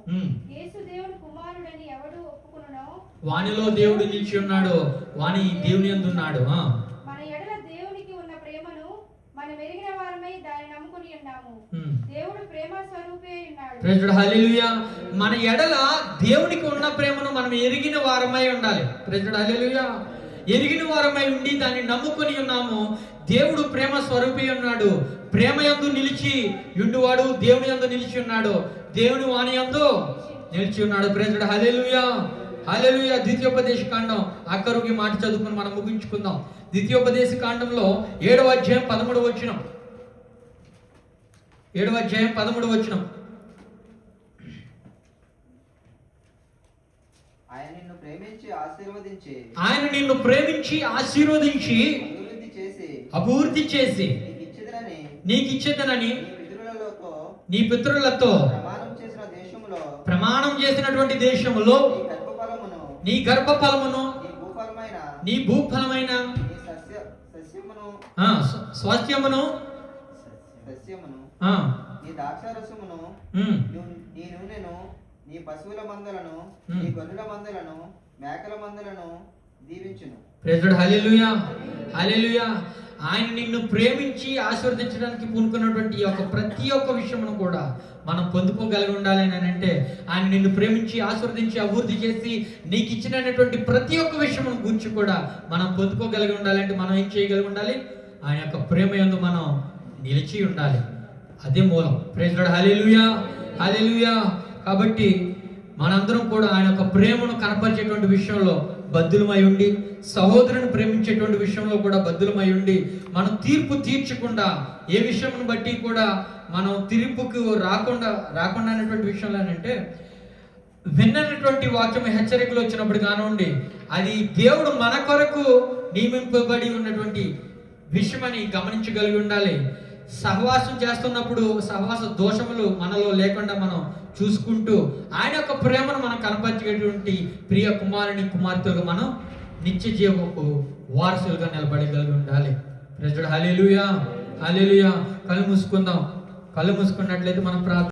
యేసు దేవుని కుమారుడని ఎవడు ఒప్పుకొనునో వానిలో దేవుడు నిలిచి ఉన్నాడు, వాని దేవుని యందు ఉన్నాడు. మన ఎడల దేవునికి ఉన్న ప్రేమను మనం ఎరిగిన వారమై దాన్ని నమ్ముకొని ఉన్నాము. దేవుడు ప్రేమ స్వరూపే ఉన్నాడు. ప్రైజ్ లార్డ్, హల్లెలూయా. మన ఎడల దేవునికి ఉన్న ప్రేమను మనం ఎరిగిన వారమై ఉండాలి. ప్రైజ్ లార్డ్, హల్లెలూయా. ఎరిగిన వారమై ఉండి దాన్ని నమ్ముకొని ఉన్నాము. దేవుడు ప్రేమ స్వరూపి ఉన్నాడు. ప్రేమ యందు నిలిచి ఉండువాడు దేవుని యందు నిలిచి ఉన్నాడు, దేవుని వాని యందు నిలిచి ఉన్నాడు. ప్రైజ్ లార్డ్, హల్లెలూయా, హల్లెలూయా. ద్వితీయోపదేశ కాండం ఆఖరికి మాట చదువుకుని మనం ముగించుకుందాం. ద్వితీయోపదేశ కాండంలో 7వ అధ్యాయం 13వ వచనం, 7వ అధ్యాయం 13వ వచనం. ఆయన నిన్ను ప్రేమించి ఆశీర్వదించి అభివృద్ధి చేసి నీకు ఇచ్చేదనని నీ పితరులతో దేశములో ప్రమాణం చేసినటువంటి దేశములో నీ గర్భఫలమును నీ గర్భఫలమును నీ భూఫలమైన నీ సస్యమును స్వాస్థ్యమును ఆ, నీ ద్రాక్షారసమును ఉమ్, నీ నూనెను నీ పశువుల మందలను మ్. నీ గొర్రెల మందలను మేకల మందలను దీవించును. Praise the Lord. Hallelujah hallelujah. ఆయన నిన్ను ప్రేమించి ఆశీర్వదించడానికి పూనుకున్నటువంటి ఈ యొక్క ప్రతి ఒక్క విషయమును కూడా మనం పొందుకోగలిగి ఉండాలి అని అంటే, ఆయన నిన్ను ప్రేమించి ఆశీర్వదించి అభివృద్ధి చేసి నీకు ఇచ్చినటువంటి ప్రతి ఒక్క విషయమును గురించి కూడా మనం పొందుకోగలిగి ఉండాలంటే మనం ఏం చేయగలిగి ఉండాలి? ఆయన యొక్క ప్రేమ యందు మనం నిలిచి ఉండాలి. అదే మూలం. Praise the Lord. Hallelujah hallelujah. కాబట్టి మనందరం కూడా ఆయన యొక్క ప్రేమను కనపరిచేటువంటి విషయంలో బద్దులమై ఉండి, సహోదరుని ప్రేమించేటువంటి విషయంలో కూడా బద్దులమై ఉండి, మనం తీర్పు తీర్చకుండా ఏ విషయంను బట్టి కూడా మనం తీర్పుకు రాకుండా అనేటువంటి విషయంలో ఏంటంటే, విన్నటువంటి వాక్యం హెచ్చరికలు వచ్చినప్పుడు కానివ్వండి, అది దేవుడు మన కొరకు నియమింపబడి ఉన్నటువంటి విషయమని గమనించగలిగి ఉండాలి. సహవాసం చేస్తున్నప్పుడు సహవాస దోషములు మనలో లేకుండా మనం చూసుకుంటూ ఆయన యొక్క ప్రేమను మనం కనపరిచేటువంటి ప్రియ కుమారుని కుమార్తెలుగా మనం నిత్య జీవపు వారసులుగా నిలబడగలిగి ఉండాలి. Praise the Lord. Hallelujah hallelujah. కళ్ళు మూసుకుందాం. కళ్ళు మూసుకున్నట్లయితే మనం ప్రార్థన